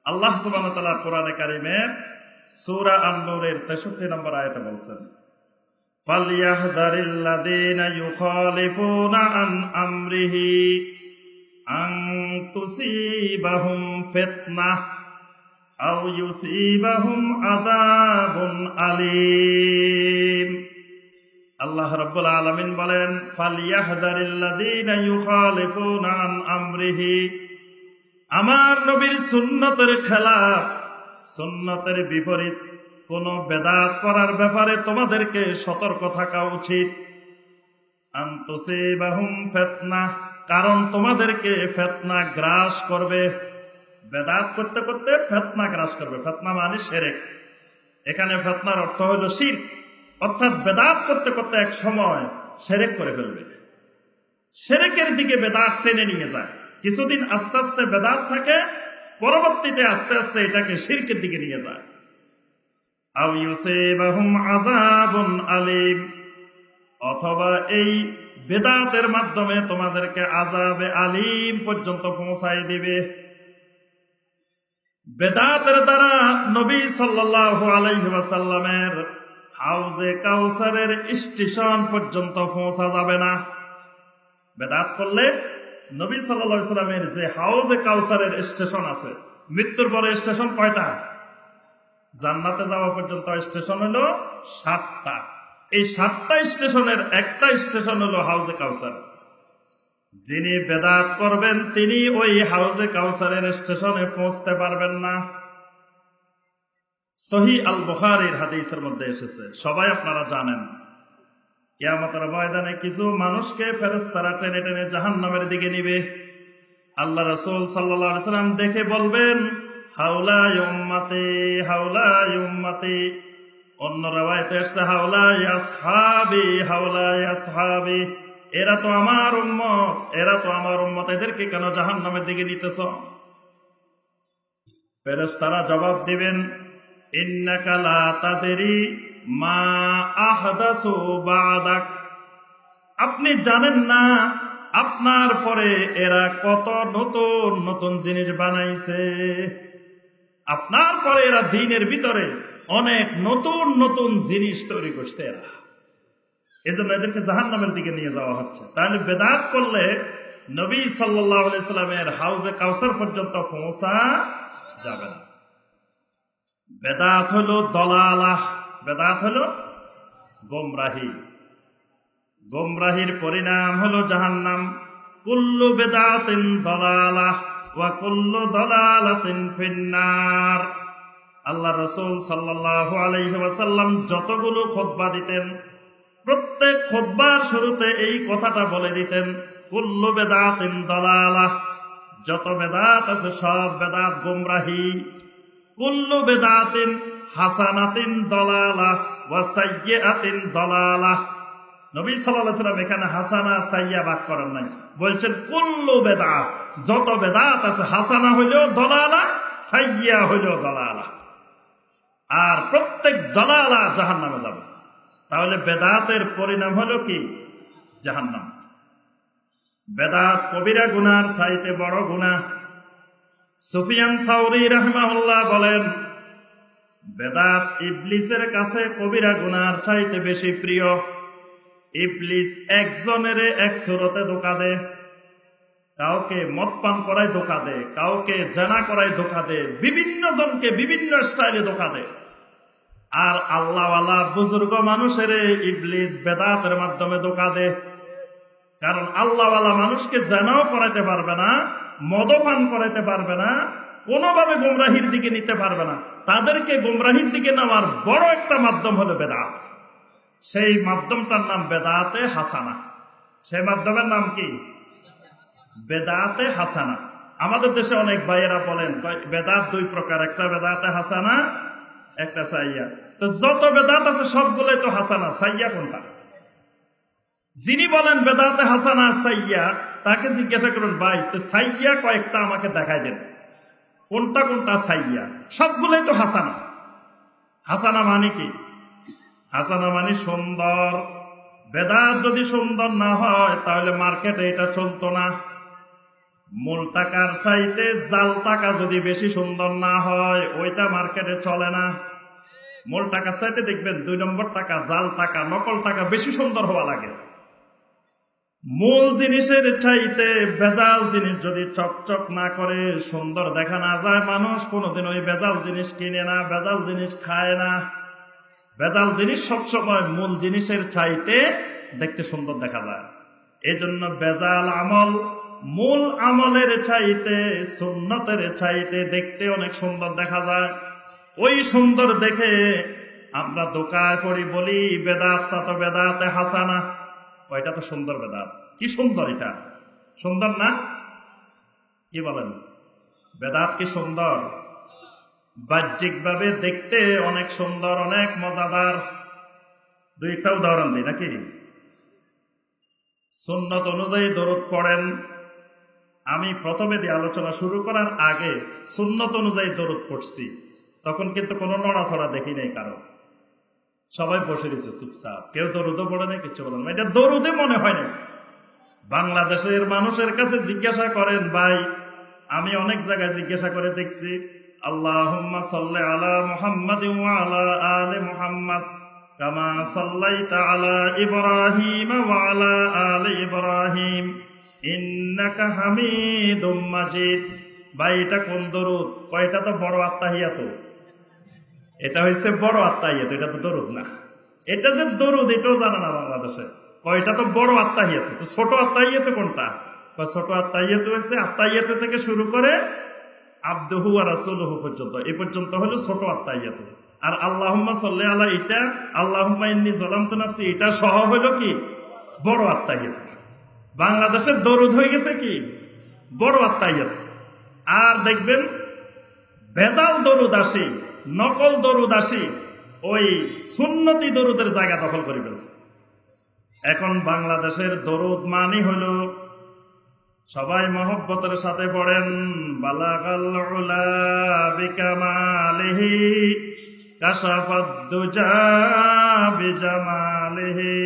আল্লাহ সুবহানাহু ওয়া তাআলা কোরআনে কারিমের সূরা আন-নূরের 63 নম্বর আয়াতে বলছেন, ফালইয়াহদারিল্লাযীনা ইউখালিফুনা আন আমরিহি আন তুসিবাহুম ফিতনাহ আও ইউসিবাহুম আযাবুন আলীম। আল্লাহ রাব্বুল আলামিন বলেন, ফালইয়াহদারিল্লাযীনা ইউখালিফুনা আন আমরিহি, আমার নবীর সুন্নতের খেলাফ, সুন্নতের বিপরীত কোন বেদাত করার ব্যাপারে তোমাদেরকে সতর্ক থাকা উচিত। আন তুসিবাহুম ফিতনাহ, কারণ তোমাদেরকে ফিতনা গ্রাস করবে। বেদাত করতে করতে ফিতনা গ্রাস করবে। ফিতনা মানে শিরক। এখানে ফিতনার অর্থ হলো শিরক, অর্থাৎ বেদাত করতে করতে এক সময় শিরক করে ফেলবে। শিরকের দিকে বেদাত টেনে নিয়ে যায়। কিছুদিন আস্তে আস্তে বেদাত থাকে, পরবর্তীতে আস্তে আস্তে এটাকে শিরকের দিকে নিয়ে যায়। আও ইউসিবাহুম আযাবুন আলীম, অথবা এই বেদাতের মাধ্যমে তোমাদেরকে আযাবে আলীম পর্যন্ত পৌঁছায় দিবে। বেদাতের দ্বারা নবী সাল্লাল্লাহু আলাইহি ওয়াসাল্লামের হাউজে কাউসারের স্টেশন পর্যন্ত পৌঁছা যাবে না। বেদাত করলে নবী সাল্লাল্লাহু আলাইহি ওয়াসাল্লামের যে হাউজে কাউসারের স্টেশন আছে, মৃত্যুর পরে স্টেশন কয়টা? জান্নাতে যাওয়া পর্যন্ত স্টেশন হলো 7টা। এই 7টা স্টেশনের একটা স্টেশন হলো হাউজে কাউসার। যিনি বেদাত করবেন তিনি ওই হাউজে কাউসারের স্টেশনে পৌঁছতে পারবেন না। সহিহ আল বুখারীর হাদিসের মধ্যে এসেছে, সবাই আপনারা জানেন, কিয়ামতের ময়দানে কিছু মানুষকে ফেরেশতারা টেনে টেনে জাহান্নামের দিকে নিবে। আল্লাহ রাসূল সাল্লাল্লাহু আলাইহি ওয়াসাল্লাম দেখে বলবেন, হাউলাই উম্মতি, হাউলাই উম্মতি। অন্য রাওয়ায়াতে আসছে হাউলাই আসহাবি, হাউলাই আসহাবি। এরা তো আমার উম্মত, এরা তো আমার উম্মত, এদেরকে কেন জাহান্নামের দিকে নিতেছ? ফেরেশতারা জবাব দিবেন, ইন্নাকা লা তাদরি মা আহদাসু বাদাক, আপনি জানেন না আপনার পরে এরা কত নতুন নতুন জিনিস বানাইছে। আপনার পরে এরা দ্বীনের ভিতরে অনেক নতুন নতুন জিনিস তৈরি করছে এরা, এজন্য এদেরকে জাহান্নামের দিকে নিয়ে যাওয়া হচ্ছে। তাহলে বেদাত করলে নবী সাল্লাল্লাহু আলাইহি সাল্লামের হাউজে কাউসার পর্যন্ত পৌঁছা যাবে না। বেদাত হলো দলালাহ, বেদাত হলো গোমরাহি, গোমরাহির পরিণাম হলো জাহান্নাম। কুল্লু বেদাতিন দলালাহ ওয়া কুল্লু দলালাতিন ফিন্নার। আল্লাহ রাসূল সাল্লাল্লাহু আলাইহি ওয়াসাল্লাম যতগুলো খুতবা দিতেন, প্রত্যেক খুতবার শুরুতে এই কথাটা বলে দিতেন, কুল্লু বেদাতিন দলালাহ, যত বেদাত আছে সব বেদাত গোমরাহি। কুল্লু বেদাতিন হাসানাতিন দলালাহ ওয়া সাইয়্যাতিন দলালাহ। নবী সাল্লাল্লাহু আলাইহি ওয়াসাল্লাম এখানে হাসানা সাইয়্যা ভাগ করেন নাই, বলছেন কুল্লু বেদাত, যত বেদাত আছে হাসানা হইলেও দলালা, সাইয়্যা হইলেও দলালা, আর প্রত্যেক দলালা জাহান্নামে যাবে। তাহলে বেদাতের পরিণাম হলো কি? জাহান্নাম। বেদাত কবিরা গুনার চাইতে বড় গুনাহ। সুফিয়ান সাউরী রাহিমাহুল্লাহ বলেন, বেদাত ইবলিসের কাছে কবিরা গুনার চাইতে বেশি প্রিয়। ইবলিস একজনের এক সুরতে ধোঁকা দেয়, কাউকে মদ পান করায় ধোঁকা দেয়, কাউকে জানা করায় ধোঁকা দেয়, বিভিন্ন জনকে বিভিন্ন স্টাইলে ধোঁকা দেয়। আর আল্লাহওয়ালা বুজুর্গ মানুষের ইবলিস বেদাতের মাধ্যমে ধোঁকা দেয়। কারণ আল্লাহওয়ালা মানুষকে জানাও করাইতে পারবে না, মদপান করাইতে পারবে না, কোনোভাবে গোমরাহির দিকে নিতে পারবে না। তাদেরকে গোমরাহির দিকে নেওয়ার বড় একটা মাধ্যম হলো বেদাত। সেই মাধ্যমটার নাম বেদাতে হাসানা। সেই মাধ্যমের নাম কি? বেদাতে হাসানা। আমাদের দেশে অনেক ভাইয়েরা বলেন বেদাত দুই প্রকার, একটা বেদাতে হাসানা, একটা সাইয়া। তো যত বেদাত আছে সবগুলোই তো হাসানা, সাইয়া কোনটা? যিনি বলেন বেদাতে হাসানা সাইয়া, তাকে জিজ্ঞাসা করুন, ভাই তো সাইয়া কয়েকটা আমাকে দেখাই দেন, কোনটা কোনটা সাইয়া? সবগুলোই তো হাসানা। হাসানা মানে কি? হাসানা মানে সুন্দর। বেদাত যদি সুন্দর না হয় তাহলে মার্কেটে এটা চলতো না। মূল টাকার চাইতে জাল টাকা যদি বেশি সুন্দর না হয় ওইটা মার্কেটে চলে না। মূল টাকার চাইতে দেখবেন 2 নম্বর টাকা, জাল টাকা, নকল টাকা বেশি সুন্দর হওয়া লাগে। মূল জিনিসের চাইতে বেজাল জিনিস যদি চকচক না করে, সুন্দর দেখা না যায়, মানুষ কোনোদিন ওই বেজাল জিনিস কিনে না, বেজাল জিনিস খায় না। বেজাল জিনিস সবসময় মূল জিনিসের চাইতে দেখতে সুন্দর দেখা যায়। এজন্য বেজাল আমল মূল আমলের চাইতে, সুন্নতের চাইতে দেখতে অনেক সুন্দর দেখা যায়। ওই সুন্দর দেখে আমরা দোকায় পড়ি, বলি বেদাতটা তো বেদাতে হাসানা, ওইটা তো সুন্দর বেদাত। কি সুন্দর, এটা সুন্দর না? কি বলেন? বেদাত কি সুন্দর? বাহ্যিকভাবে দেখতে অনেক সুন্দর, অনেক মজাদার। দুইটা উদাহরণ দিই নাকি? সুন্নত অনুযায়ী দরুদ পড়েন। আমি প্রথমে দিয়ে আলোচনা শুরু করার আগে সুন্নত অনুযায়ী দরুদ পড়ছি, তখন কিন্তু কোনো নড়াচড়া দেখি নাই কারো, সবাই বসে রয়েছে চুপচাপ, কেউ দরুদও পড়ে নাই, কিছু বলেন না। এটা দরুদে মনে হয় না। বাংলাদেশের মানুষের কাছে জিজ্ঞাসা করেন, ভাই আমি অনেক জায়গায় জিজ্ঞাসা করে দেখছি, আল্লাহুম্মা সাল্লি আলা মুহাম্মাদ ওয়া আলা আলি মুহাম্মাদ কামা সাল্লাইতা আলা ইব্রাহিম ওয়া আলা আলি ইব্রাহিম ইন্নাকা হামিদুম মাজিদ। ভাই এটা কোন দরুদ? কয়টা তো বড় আত্তাহিয়াত, এটা হইছে বড় আত্তাহিয়াত, এটা তো দরুদ না। এটা যে দরুদ এটাও জানা না বাংলাদেশে। কয়টা তো বড় আত্তাহিয়াত, তো ছোট আত্তাহিয়াত কোনটা? ছোট আত্তাহিয়াত হচ্ছে আত্তাহিয়াত থেকে শুরু করে আবদুহু ওয়া রাসূলুহু পর্যন্ত, এই পর্যন্ত হলো ছোট আত্তাহিয়াত। আর আল্লাহুম্মা সাল্লি আলা, এটা আল্লাহুম্মা ইন্নী যালামতু নাফসি, এটা সহ হলো কি? বড় আত্তাহিয়াত। বাংলাদেশের দরুদ হয়ে গেছে কি? বড় আত্তাহিয়াত। আর দেখবেন ভেজাল দরুদ আসি, নকল দরুদ আসি, ওই সুন্নতি দরুদের জায়গা দখল করে ফেলছে। এখন বাংলাদেশের দরুদ মানি হলো সবাই মহব্বতের সাথে পড়েন, বালাগাল উলা বিকামালিহি কাশাফাদ দুজা বিজামালিহি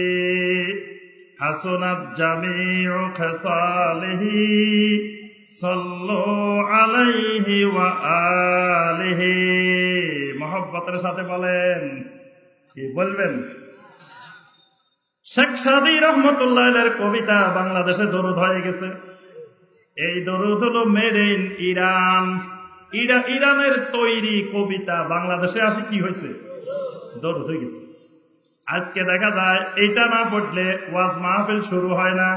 হাসুনাত জামিউ খাসালিহি সাল্লু আলাইহি ওয়া আলিহি। মহব্বতের সাথে বলেন, কি বলবেন? শেখ সাদী রহমতুল্লাহ আলাইহির কবিতা বাংলাদেশে দরুদ হয়ে গেছে। এই দরুদ হলো মেড ইন ইরান। ইরানের তৈরি কবিতা বাংলাদেশে আসে কি হয়েছে? দরুদ হয়ে গেছে। আজকে দেখা যায় এটা না পড়লে ওয়াজ মাহফিল শুরু হয় না,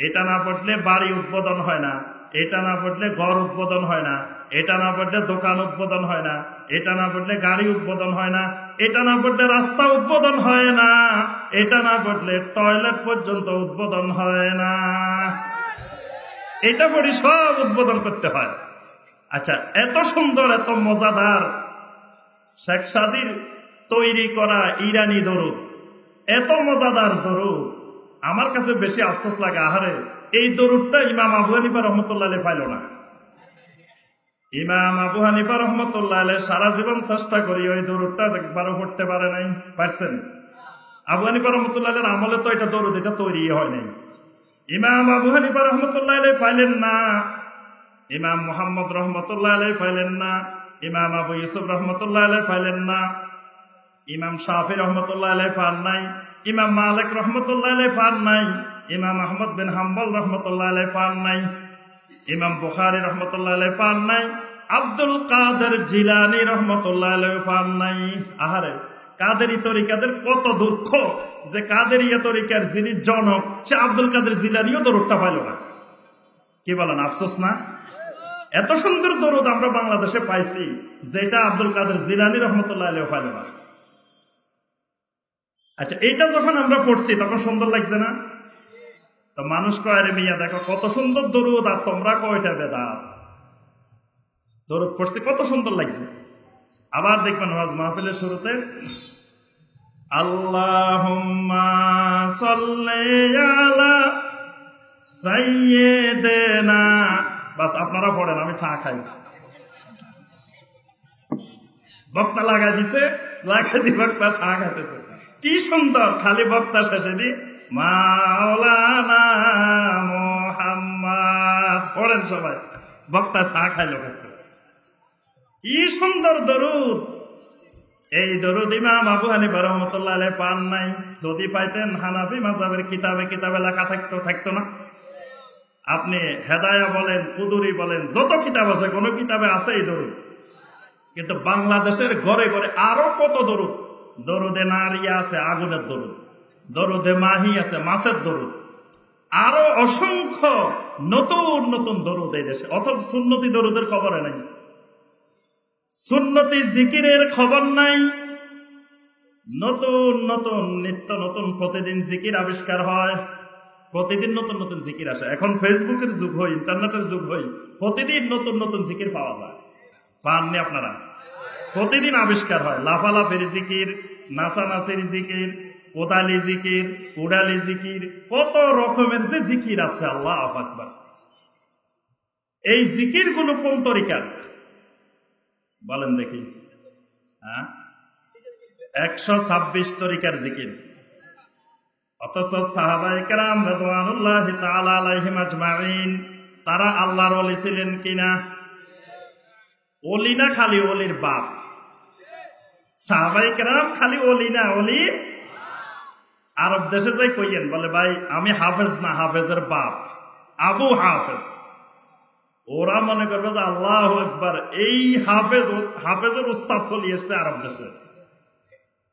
এটা না পড়লে বাড়ি উদ্বোধন হয় না, এটা না পড়লে ঘর উদ্বোধন হয় না, এটা না পড়লে দোকান উদ্বোধন হয় না, এটা না পড়লে গাড়ি উদ্বোধন হয় না, এটা না পড়লে রাস্তা উদ্বোধন হয় না, এটা না পড়লে টয়লেট পর্যন্ত উদ্বোধন হয় না। এটা পড়ি সব উদ্বোধন করতে হয়। আচ্ছা, এত সুন্দর এত মজাদার শেখ সাদীর তৈরি করা ইরানি দরুদ, এত মজাদার দরুদ, আমার কাছে বেশি আফসোস লাগে, আহারে এই দরুদটা ইমাম আবু হানিফা রহমতুল্লাহ আলাইহি পাইল না। ইমাম আবু হানিফা রহমতুল্লাহ আলাইহি সারা জীবন চেষ্টা করি ওই দরুদটা একবারও পড়তে পারে নাই। পারছেন? আবু হানিফা রহমতুল্লাহ আলাইহির আমলে তো এটা দরুদ এটা তৈরি হয় নাই। ইমাম আবু হানিফা রহমতুল্লাহ আলাইহি পাইলেন না, ইমাম মুহাম্মদ রহমতুল্লাহ আলাইহি পাইলেন না, ইমাম আবু ইউসুফ রহমতুল্লাহ আলাইহি পাইলেন না, ইমাম শাফি রহমতুল্লাহ আলাইহি পান নাই, ইমাম মালিক রহমতুল্লাহ আলাইহি পান নাই, ইমাম আহমদ বিন হাম্বল রহমতুল্লাহ আলাইহি পান নাই, ইমাম বুখারী রহমতুল্লাহ আলাইহি পান নাই, আব্দুল কাদের জিলানী রহমতুল্লাহ আলাইহি পান নাই। আহারে কাদেরি তরিকাদের কত দুঃখ যে কাদেরিয়া তরিকার যিনি জনক সে আব্দুল কাদের জিলানীও দরুদটা পাইল না। কি বলেন? আফসোস না? এত সুন্দর দরুদ আমরা বাংলাদেশে পাইছি যেটা আব্দুল কাদের জিলানী রহমতুল্লাহ আলাইহি পাইল না। আচ্ছা, এইটা যখন আমরা পড়ছি তখন সুন্দর লাগছে না? তো মানুষ কয়, আরে মিয়া দেখো কত সুন্দর দরুদ, আর তোমরা কয়টা বেদাত। দরুদ পড়ছি কত সুন্দর লাগছে। আবার দেখবেন ওয়াজ মাহফিলের শুরুতে আল্লাহুম্মা সাল্লি আলা সাইয়্যিদিনা, বাস আপনারা পড়েন, আমি চা খাই। বক্তা লাগাই দিছে, লাগাই দি বক্তা চা খাইতেছে। কি সুন্দর, খালি বক্তা শেষে দি মাওলানা মুহাম্মদ পড়েন সবাই, বক্তা চা খাইলো। কি সুন্দর দরুদ। এই দরুদ ইমাম আবু হানিফা রাহমাতুল্লাহ আলাইহি পান নাই। যদি পাইতেন হানাফি মাযহাবের কিতাবে লেখা থাকতো না। আপনি হেদায়া বলেন, কুদুরি বলেন, যত কিতাব আছে কোন কিতাবে আছে এই দরুদ। কিন্তু বাংলাদেশের ঘরে ঘরে আরো কত দরুদ। দরুদে নারিয়া আছে, আগুনের দরুদ। দরুদে মাহি আছে, মাছের দরুদ। আরো অসংখ্য নতুন নতুন দরুদ এই দেশে, অথচ সুন্নতি দরুদের খবরে নাই, সুন্নতি জিকিরের খবর নাই। নতুন নতুন নিত্য নতুন প্রতিদিন জিকির আবিষ্কার হয়, প্রতিদিন নতুন নতুন জিকির আসে। এখন ফেসবুকের যুগ হই, ইন্টারনেটের যুগ হই, প্রতিদিন নতুন নতুন জিকির পাওয়া যায়। পাননি আপনারা? প্রতিদিন আবিষ্কার হয়, লাফালাফির জিকির, নাচানাচির জিকির, কোদালি জিকির, উড়ালি জিকির, কত রকমের যে জিকির আছে, আল্লাহু আকবার। এই জিকির গুলো কোন তরিকার বলেন দেখি? 126 তরিকার জিকির। অথচ সাহাবায়ে কেরাম রাদিয়াল্লাহু তাআলা আলাইহিম আজমাইন তারা আল্লাহর ওলি ছিলেন কিনা? ওলি না খালি ওলির বাপ? সাহাবায়ে কেরাম খালি ওলি না, ওলি আরব দেশে যাই কইয়েন, বলে ভাই আমি হাফেজ না, হাফেজের বাপ আবু হাফেজ। ওরা মনে করবে যে আল্লাহু আকবার, এই হাফেজের উস্তাদ চলে এসছে আরব দেশে।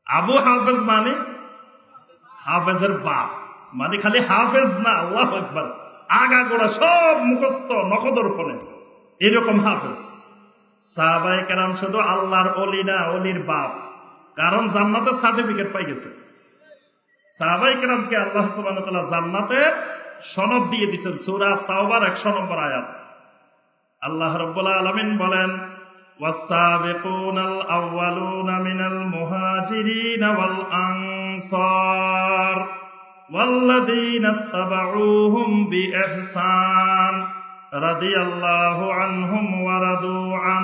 আবু হাফেজ মানে হাফেজের বাপ, মানে খালি হাফেজ না, আল্লাহু আকবার, আগা গোড়া সব মুখস্থ নখদর্পণে, এরকম হাফেজ। সাহাবায়ে কেরাম শুধু আল্লাহর ওলি না, ওলির বাপ, কারণ জান্নাতে সার্টিফিকেট পাই গেছে। সাহাবায়ে কেরামকে আল্লাহ সুবহানাহু ওয়া তাআলা জান্নাতে সনদ দিয়ে দিয়েছেন। সূরা তাওবার 100 নম্বর আয়াত আল্লাহ রাব্বুল আলামিন বলেন, ওয়াস-সাবিকুনাল আউয়ালুনা মিনাল মুহাজিরিনা ওয়াল আনসার ওয়াল্লাযীনা ইত্তাবাউহুম বিইহসান রাদিয়াল্লাহু আনহুম ওয়া রাদু আন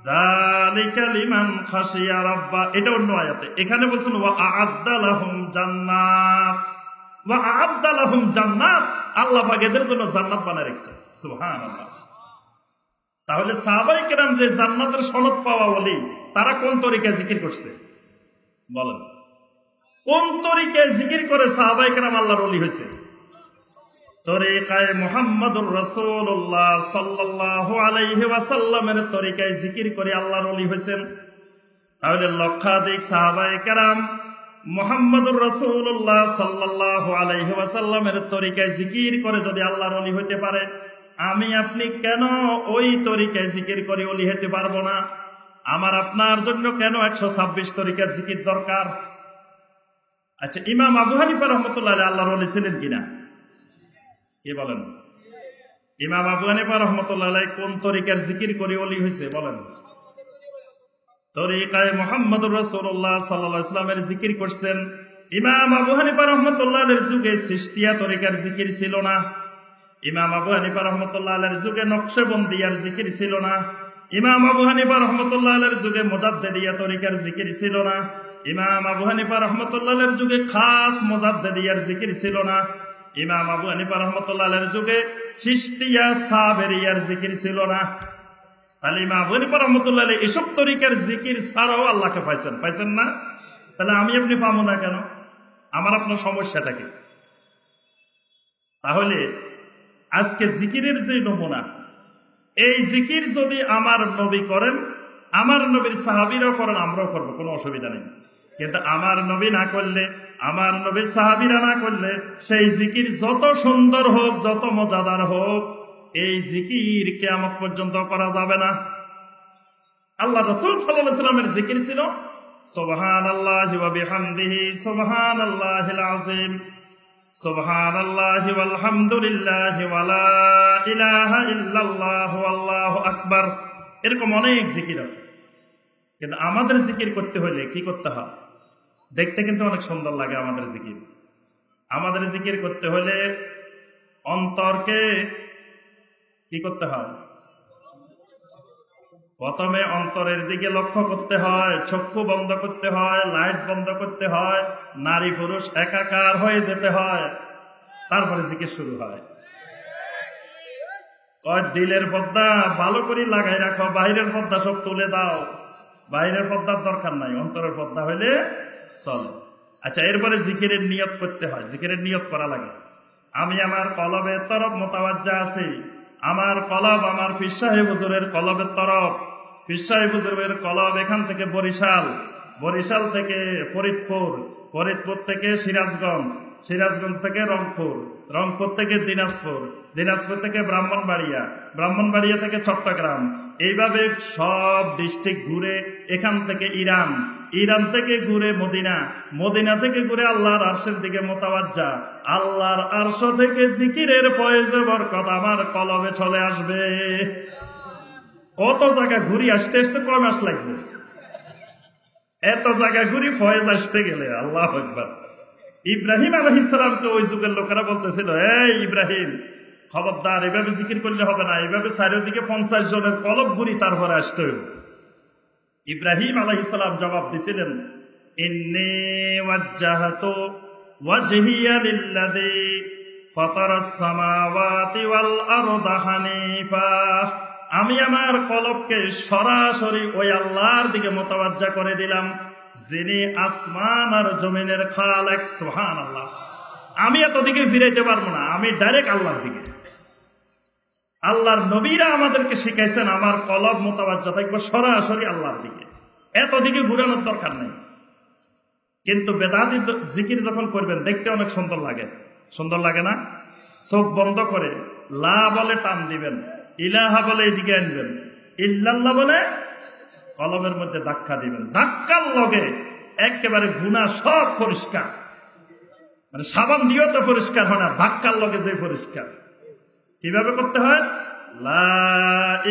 যালিকা লিমান খাশিয়া রাব্বা। এটা অন্য আয়াতে। এখানে বলছেন ওয়া আ'আদ্দা লাহুম জান্নাত, ওয়া আ'আদ্দা লাহুম জান্নাত, আল্লাহ পাক এদের জন্য জান্নাত বানায় রেখেছেন। সুবহানাল্লাহ। তাহলে সাহাবায়ে কেরাম যে জান্নাতের সনদ পাওয়া ওলি, তারা কোন তরিকায় জিকির করছে বলেন? কোন তরিকায় জিকির করে সাহাবায়ে কেরাম আল্লাহর ওলি হয়েছে? তরিকায়ে মুহাম্মদুর রাসূলুল্লাহ সাল্লাল্লাহু আলাইহি ওয়াসাল্লামের তরিকায় জিকির করে আল্লাহর ওলি হয়েছেন। তাহলে লক্ষাধিক সাহাবায়ে কেরাম মুহাম্মদুর রাসূলুল্লাহ সাল্লাল্লাহু আলাইহি ওয়াসাল্লামের তরিকায় জিকির করে যদি আল্লাহর ওলি হতে পারে, আমি আপনি কেন ওই তরিকায় জিকির করে ওলি হতে পারবো না? আমার আপনার জন্য কেন 126 তরিকার জিকির দরকার? আচ্ছা, ইমাম আবু হানিফা রাহমাতুল্লাহ আলাইহি আল্লাহর ওলি ছিলেন কিনা? কি বলেন? ইমাম আবু হানিফা রাহমাতুল্লাহ আলাইহি কোন তরিকার জিকির করে ওলি হয়েছে বলেন? তরিকায়ে মুহাম্মদুর রাসূলুল্লাহ সাল্লাল্লাহু আলাইহি ওয়াসাল্লামের জিকির করছেন। ইমাম আবু হানিফা রাহমাতুল্লাহ আলাইহির যুগে চিশতিয়া তরিকার জিকির ছিল না। ইমাম আবু হানিফা রাহমাতুল্লাহ আলাইহির যুগে নকশবন্দিয়ার জিকির ছিল না। ইমাম আবু হানিফা রাহমাতুল্লাহ আলাইহির যুগে মুজাদ্দিদিয়া তরিকার জিকির ছিল না। ইমাম আবু হানিফা রাহমাতুল্লাহ আলাইহির যুগে খাস মুজাদ্দিদিয়ার জিকির ছিল না। ইমাম আবু হানিফা রাহমাতুল্লাহ আলাইহির যুগে চিশতিয়া সাবেরিয়ার জিকির ছিল না। তাহলে ইমাম আবু হানিফা রাহমাতুল্লাহ আলাইহি এসব তরিকার জিকির ছাড়াও আল্লাহকে পাইছেন না? তাহলে আমি আপনি পাবো না কেন? আমার আপনার সমস্যাটা কি? তাহলে আজকে জিকিরের যে নমুনা, এই জিকির যদি আমার নবী করেন, আমার নবীর সাহাবীরাও করেন, আমরাও করবো, কোনো অসুবিধা নেই। কিন্তু আমার নবী না করলে, আমার নবীর সাহাবীরা না করলে, সেই জিকির যত সুন্দর হোক, যত মজাদার হোক, এই জিকির কিয়ামত পর্যন্ত করা যাবে না। আল্লাহ রাসূল সাল্লাল্লাহু আলাইহি ওয়াসাল্লামের জিকির ছিল সুবহানাল্লাহি ওয়া বিহামদিহি সুবহানাল্লাহিল আযীম, সুবহানাল্লাহি ওয়াল হামদুলিল্লাহি ওয়া লা ইলাহা ইল্লাল্লাহু আল্লাহু আকবার। এরকম অনেক জিকির আছে। কিন্তু আমাদের জিকির করতে হলে কি করতে হয়? দেখতে কিন্তু অনেক সুন্দর লাগে আমাদের জিকির। আমাদের জিকির করতে হলে অন্তরকে কি করতে হয়? প্রথমে অন্তরের দিকে লক্ষ্য করতে হয়, চক্ষু বন্ধ করতে হয়, লাইট বন্ধ করতে হয়, নারী পুরুষ একাকার হয়ে যেতে হয়, তারপরে জিকির শুরু হয়। দিলের পর্দা ভালো করে লাগাই রাখো, বাইরের পর্দা সব তুলে দাও। বাইরের পর্দার দরকার নাই, অন্তরের পর্দা হইলে চলে। আচ্ছা, এরপরে জিকিরের নিয়ত করতে হয়। জিকিরের নিয়ত করা লাগে। আমি আমার কলবের তরফ মোতাওয়াজ্জা আছি। আমার কলব আমার পীর সাহেব হুজুরের কলবের তরফ। পীর সাহেব হুজুরের কলব এখান থেকে বরিশাল, বরিশাল থেকে ফরিদপুর, ফরিদপুর থেকে সিরাজগঞ্জ, সিরাজগঞ্জ থেকে রংপুর, রংপুর থেকে দিনাজপুর, দিনাজপুর থেকে ব্রাহ্মণবাড়িয়া, ব্রাহ্মণবাড়িয়া থেকে চট্টগ্রাম, এইভাবে সব ডিস্ট্রিক্ট ঘুরে এখান থেকে ইরান, ইরান থেকে ঘুরে মদিনা, মদিনা থেকে ঘুরে আল্লাহর আরশের দিকে মোতাওয়াজ্জা, আল্লাহর আরশ থেকে জিকিরের ফয়েজে বরকত আমার কলবে চলে আসবে। কত জায়গা ঘুরি আসতে আসতে কয় মাস লাগবে? এত জায়গা ঘুরি ফয়েজ আসতে গেলে। আল্লাহু আকবার। ইব্রাহিম আলাইহিস সালামকে ওই যুগের লোকেরা বলতেছিল, এই ইব্রাহিম, খবরদার, এভাবে জিকির করলে হবে না, এভাবে চারিদিকে 50 জনের কলব ঘুরি তারপরে আসতে হবে। ইব্রাহিম আলাইহিস সালাম জবাব দিছিলেন, ইন্নী ওয়াজ্জাহতু ওয়াজহিয়া লিল্লাযী ফাতারাস সামাওয়াতি ওয়াল আরদা হানিফা। আমি আমার কলবকে সরাসরি ওই আল্লাহর দিকে মোতাওয়াজ্জা করে দিলাম, যিনি আসমান আর জমিনের খালেক। সুবহানাল্লাহ। আমি এতদিকে ফিরাইতে পারবো না, আমি ডাইরেক্ট আল্লাহর দিকে। আল্লাহর নবীরা আমাদেরকে শিখাইছেন আমার কলব মোতাওয়াজ্জা থাকবে সরাসরি আল্লাহর দিকে, এতদিকে ঘুরানোর দরকার নেই। কিন্তু বেদাতি জিকির যখন করবেন দেখতে অনেক সুন্দর লাগে, সুন্দর লাগে না? চোখ বন্ধ করে লা বলে টান দিবেন, ইলাহা বলে এদিকে আনবেন, ইল্লাল্লাহ বলে কলবের মধ্যে ধাক্কা দিবেন। ধাক্কার লগে একেবারে গুনাহ সব পরিষ্কার। মানে সাবান দিয়েও তো পরিষ্কার হয় না, ধাক্কার লগে যে পরিষ্কার। কিভাবে করতে হয়? লা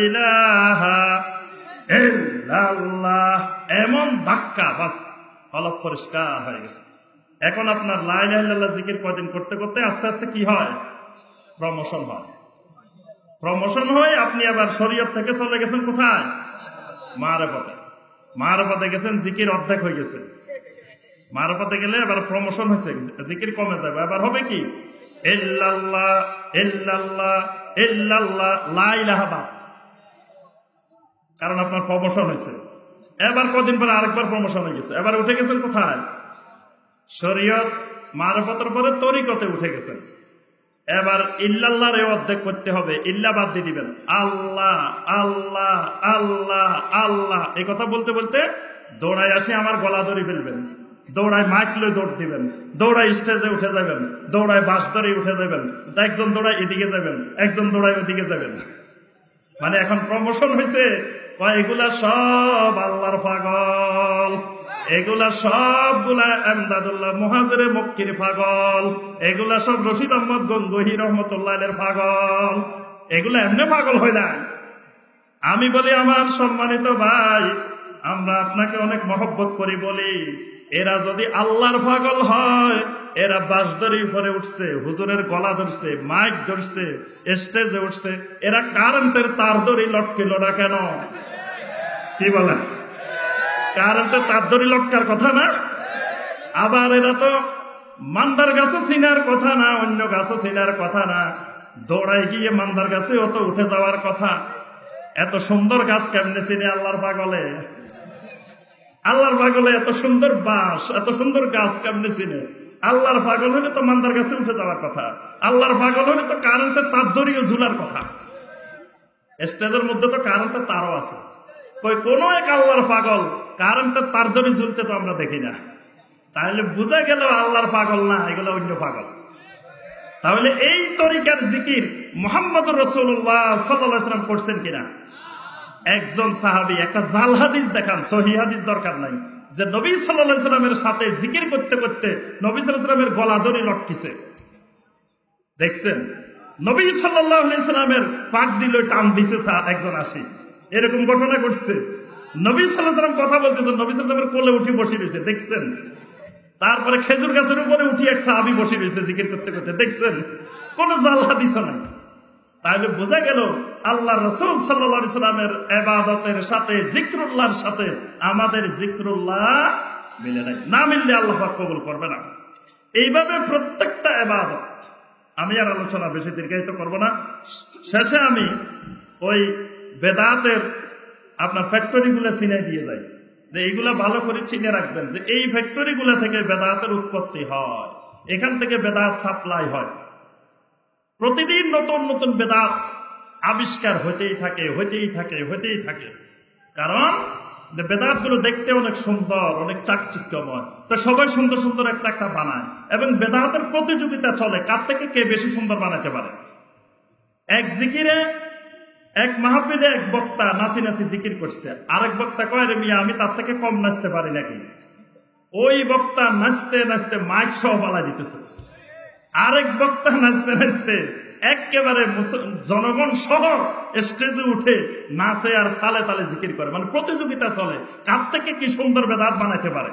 ইলাহা ইল্লাল্লাহ, এমন ধাক্কা, বাস কলব পরিষ্কার হয়ে গেছে। এখন আপনার লা ইলাহা ইল্লাল্লাহ জিকির কয়দিন করতে করতে আস্তে আস্তে কি হয়? প্রমোশন হয়। প্রমোশন হয়ে আপনি আবার শরীয়ত থেকে চলে গেছেন কোথায়? মারেফতে। মারেফতে গেছেন, জিকির অর্ধেক হয়ে গেছে। মারফতে গেলে এবার প্রমোশন হয়েছে, জিকির কমে যাবে, এবার হবে কি ইল্লাল্লাহ ইল্লাল্লাহ ইল্লাল্লাহ লা ইলাহা বাদ, কারণ আপনার প্রমোশন হয়েছে। এবার কদিন পরে আরেকবার প্রমোশন হয়ে গেছে, এবার উঠে গেছেন কোথায়? শরীয়ত মারফতের পরে তরিকতে উঠে গেছেন। এবার ইল্লাল্লাহর অর্ধেক করতে হবে, ইল্লা বাদ দিয়ে দিবেন। আল্লাহ আল্লাহ আল্লাহ আল্লাহ এই কথা বলতে বলতে দৌড়ায় আসি আমার গলা ধরে ফেলবেন, দৌড়ায় মাইক লয়ে দৌড় দিবেন, দৌড়ায় স্টেজে উঠে যাবেন, দৌড়ায় বাস ধরে উঠে যাবেন, একজন দৌড়ায় এদিকে যাবেন, একজন দৌড়ায় ওদিকে যাবেন। মানে এখন প্রমোশন হয়েছে। এগুলা সব আল্লাহর পাগল, এগুলা সবগুলা এমদাদুল্লাহ মুহাজিরে মক্কির পাগল, এগুলা সব রশিদ আহমদ গঙ্গোহী রহমতুল্লাহ এর পাগল। এগুলা এমনি পাগল হয় না। আমি বলি আমার সম্মানিত ভাই, আমরা আপনাকে অনেক মহব্বত করি বলি, এরা যদি আল্লাহর পাগল হয়, এরা বাস ধরে উপরে উঠছে, হুজুরের গলা ধরছে, মাইক ধরছে, স্টেজে উঠছে, এরা কারেন্টের তার ধরে লটকিল না কেন? কি বলেন? কারেন্টের তার ধরে লটকার কথা না। আবার এরা তো মান্দার গাছও চিনার কথা না, অন্য গাছও চিনার কথা না, দৌড়াই গিয়ে মান্দার গাছে অত উঠে যাওয়ার কথা। এত সুন্দর গাছ কেমনে চিনে আল্লাহর পাগলে? আল্লাহর পাগলে এত সুন্দর বাস, এত সুন্দর গাছ কেমনে চিনে? আল্লাহর পাগল হলে তো মান্দার গাছে উঠে যাওয়ার কথা, আল্লাহর পাগল হলে তো কারেন্টের তার ধরিয়ে ঝুলার কথা। স্টেজের মধ্যে তো কারেন্টের তারও আছে, কোন এক আল্লাহর পাগল কারেন্টের তার ধরে ঝুলতে তো আমরা দেখি না। তাহলে বুঝা গেল আল্লাহর পাগল না, এগুলো অন্য পাগল। তাহলে এই তরিকার জিকির মুহাম্মদুর রাসূলুল্লাহ সাল্লাল্লাহু আলাইহি ওয়াসাল্লাম করছেন কিনা? একজন সাহাবী একটা জাল হাদিস দেখান, সহিহ হাদিস দরকার নাই, যে নবী সাল্লাল্লাহু আলাইহি ওয়াসাল্লামের সাথে জিকির করতে করতে নবী সাল্লাল্লাহু আলাইহি ওয়াসাল্লামের গলা ধরে লটকিছে। দেখছেন? নবী সাল্লাল্লাহু আলাইহি ওয়াসাল্লামের পাক দিল টান দিছে একজন আসি, এরকম ঘটনা ঘটছে। নবী সাল্লাল্লাহু আলাইহি ওয়াসাল্লাম কথা বলতেছেন, নবী সাল্লাল্লাহু আলাইহি ওয়াসাল্লামের কোলে উঠে বসে রয়েছে, দেখছেন? তারপরে খেজুর গাছের উপরে উঠি এক সাহাবী বসে রয়েছে জিকির করতে করতে, দেখছেন? কোন জাল হাদিস নাই। তাহলে বোঝা গেল আল্লাহ রাসূল সাল্লাল্লাহু আলাইহি ওয়াসাল্লামের ইবাদতের সাথে জিকরুল্লাহর সাথে আমাদের জিকরুল্লাহ মিলে নাই, না মিললে আল্লাহ পাক কবুল করবে না। এইভাবে প্রত্যেকটা ইবাদত, আমি আর আলোচনা বেশি দীর্ঘায়িত করব না। শেষে আমি ওই বেদাতের আপনার ফ্যাক্টরি গুলা চিনাই দিয়ে যাই, যে এইগুলা ভালো করে চিনে রাখবেন, যে এই ফ্যাক্টরি গুলা থেকে বেদাতের উৎপত্তি হয়, এখান থেকে বেদাত সাপ্লাই হয়। প্রতিদিন নতুন নতুন বেদাত আবিষ্কার হতেই থাকে, হতেই থাকে, হতেই থাকে। কারণ বেদাত গুলো দেখতে অনেক সুন্দর, অনেক চাকচিক্যময়, তো সবাই সুন্দর সুন্দর একটা একটা বানায়, এবং বেদাতের প্রতিযোগিতা চলে কার থেকে কে বেশি সুন্দর বানাতে পারে। এক জিকিরে এক মাহফিলে এক বক্তা নাচি নাচি জিকির করছে, আরেক বক্তা কয়, রে মিয়া আমি তার থেকে কম নাচতে পারি নাকি? ওই বক্তা নাচতে নাচতে মাইক সহ বালা দিতেছে, আরেক বক্তা নাচতে নাচতে একেবারে জনগণ সহ স্টেজে উঠে নাচে আর তালে তালে জিকির করে। মানে প্রতিযোগিতা চলে কার থেকে কি সুন্দর বেদাত বানাইতে পারে।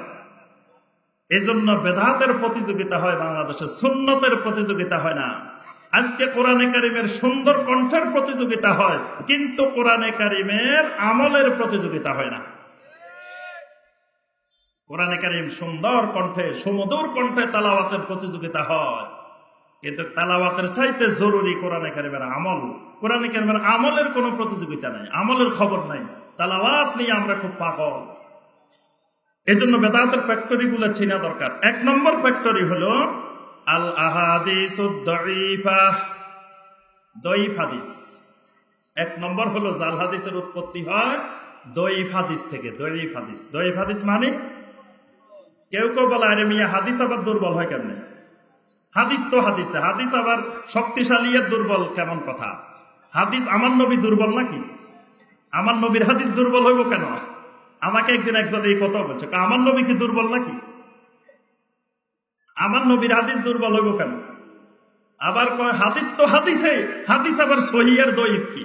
এই জন্য বেদাতের প্রতিযোগিতা হয় বাংলাদেশে, সুন্নতের প্রতিযোগিতা হয় না। আজকে কোরআনে কারিমের সুন্দর কণ্ঠের প্রতিযোগিতা হয়, কিন্তু কোরআনে কারিমের আমলের প্রতিযোগিতা হয় না। কোরআনে কারিম সুন্দর কণ্ঠে, সুমধুর কণ্ঠে তালাওয়াতের প্রতিযোগিতা হয়, কিন্তু তালাওয়াতের চাইতে জরুরি কোরআনে কারিমের আমল। কোরআনে কারিমের আমলের কোনো প্রতিযোগিতা নাই, আমলের খবর নাই, তালাওয়াত নিয়ে আমরা খুব পাগল। এজন্য বেদাতের ফ্যাক্টরি গুলো চেনা দরকার। এক নম্বর ফ্যাক্টরি হলো আল আহাদিসুদ দাঈফা, দঈফ হাদিস। এক নম্বর হলো জাল হাদিসের উৎপত্তি হয় দঈফ হাদিস থেকে। দঈফ হাদিস, দঈফ হাদিস মানে কেউ কেউ বলে, আরে মিয়া হাদিস আবার দুর্বল হয় কেমনে? হাদিস তো হাদিসে, হাদিস আবার শক্তিশালী এর দুর্বল কেমন কথা? হাদিস আমার নবী দুর্বল নাকি? আমার নবীর হাদিস দুর্বল হইব কেন? আমাকে একদিন একজন এই কথা বলছে, আমার নবী কি দুর্বল নাকি? আমার নবীর হাদিস দুর্বল হইব কেন? আবার কয় হাদিস তো হাদিসে, হাদিস আবার সহিহ আর দঈফ কি?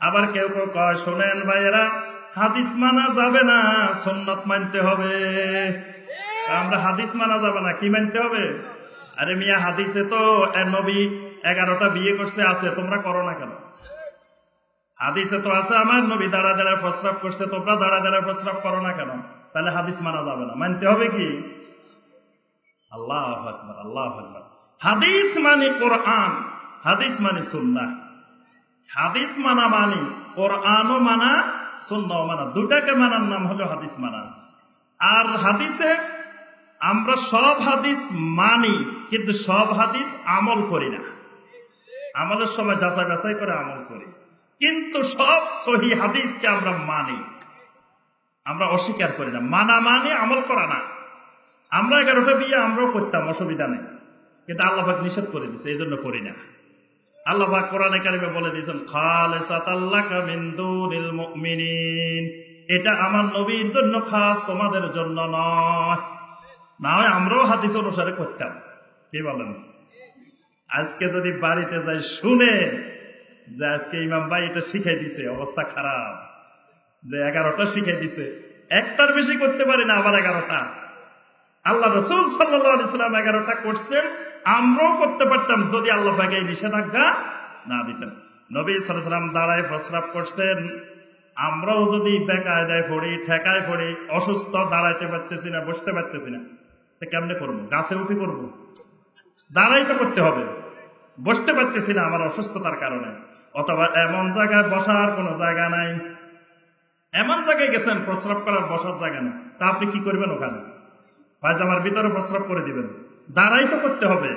আবার কেউ কেউ কয়, শোনেন ভাইয়েরা, হাদিস মানা যাবে না, সুন্নত মানতে হবে। আমরা হাদিস মানা যাবে না, কি মানতে হবে? আরে মিয়া হাদিসে তো নবী 11টা বিয়ে করছে আছে, তোমরা করো না কেন? হাদিসে তো আছে আমার নবী দাঁড়া দাঁড়া প্রস্রাব করছে, তোমরা দাঁড়া দাঁড়া প্রস্রাব করো না কেন? তাহলে হাদিস মানা যাবে না, মানতে হবে কি? আল্লাহু আকবার, আল্লাহু আকবার। হাদিস মানে কোরআন, হাদিস মানে সুন্নাহ। হাদিস মানা মানে কোরআনও মানা, সুন্নাহও মানা, দুটাকে মানার নাম হলো হাদিস মানা। আর হাদিসে আমরা সব হাদিস মানি, কিন্তু সব হাদিস আমল করি না। আমলের সময় যাচাই বাছাই করে আমল করি, কিন্তু সব সহিহ হাদিসকে আমরা মানি, আমরা অস্বীকার করি না। মানা মানে আমল করা না। আমরা 11টা বিয়ে আমরাও করতাম, অসুবিধা নেই, কিন্তু আল্লাহ পাক নিষেধ করে দিয়েছে, এই জন্য করি না। আল্লাহ পাক কোরআনে কারিমে বলে দিয়েছেন, খালিসাতাল লাকা মিন দুনিল মুমিনিন, এটা আমার নবীর জন্য খাস, তোমাদের জন্য নয়। না হয় আমরাও হাদিস অনুসারে করতাম। কি বলেন? আজকে যদি বাড়িতে যাই শুনে যে আজকে ইমাম ভাই এটা শিখাই দিছে, অবস্থা খারাপ, যে 11টা শিখাই দিছে, একটার বেশি করতে পারি না, আবার 11টা। আল্লাহ রাসূল সাল্লাল্লাহু আলাইহি ওয়াসাল্লাম 11টা করছেন, আমরাও করতে পারতাম যদি আল্লাহ পাক এই নিষেধাজ্ঞা না দিতেন। নবী সাল্লাল্লাহু আলাইহি ওয়াসাল্লাম দাঁড়ায় প্রস্রাব করতেন, আমরাও যদি বেকায়দায় পড়ি, ঠেকায় পড়ি, অসুস্থ, দাঁড়াইতে পারতেছি না, বসতে পারতেছি না, কেমনে করবো? গাছে উঠে করবো? দাঁড়াইতে করতে হবে। বসতে পারতেছি না আমার অসুস্থতার কারণে, অথবা এমন জায়গায় বসার কোনো জায়গা নাই, এমন জায়গায় গেছেন প্রস্রাব করার বসার জায়গা নেই, তা আপনি কি করবেন? ওখানে পায়জামার ভিতরে প্রস্রাব করে দিবেন? দাঁড়াই তো করতে হবে।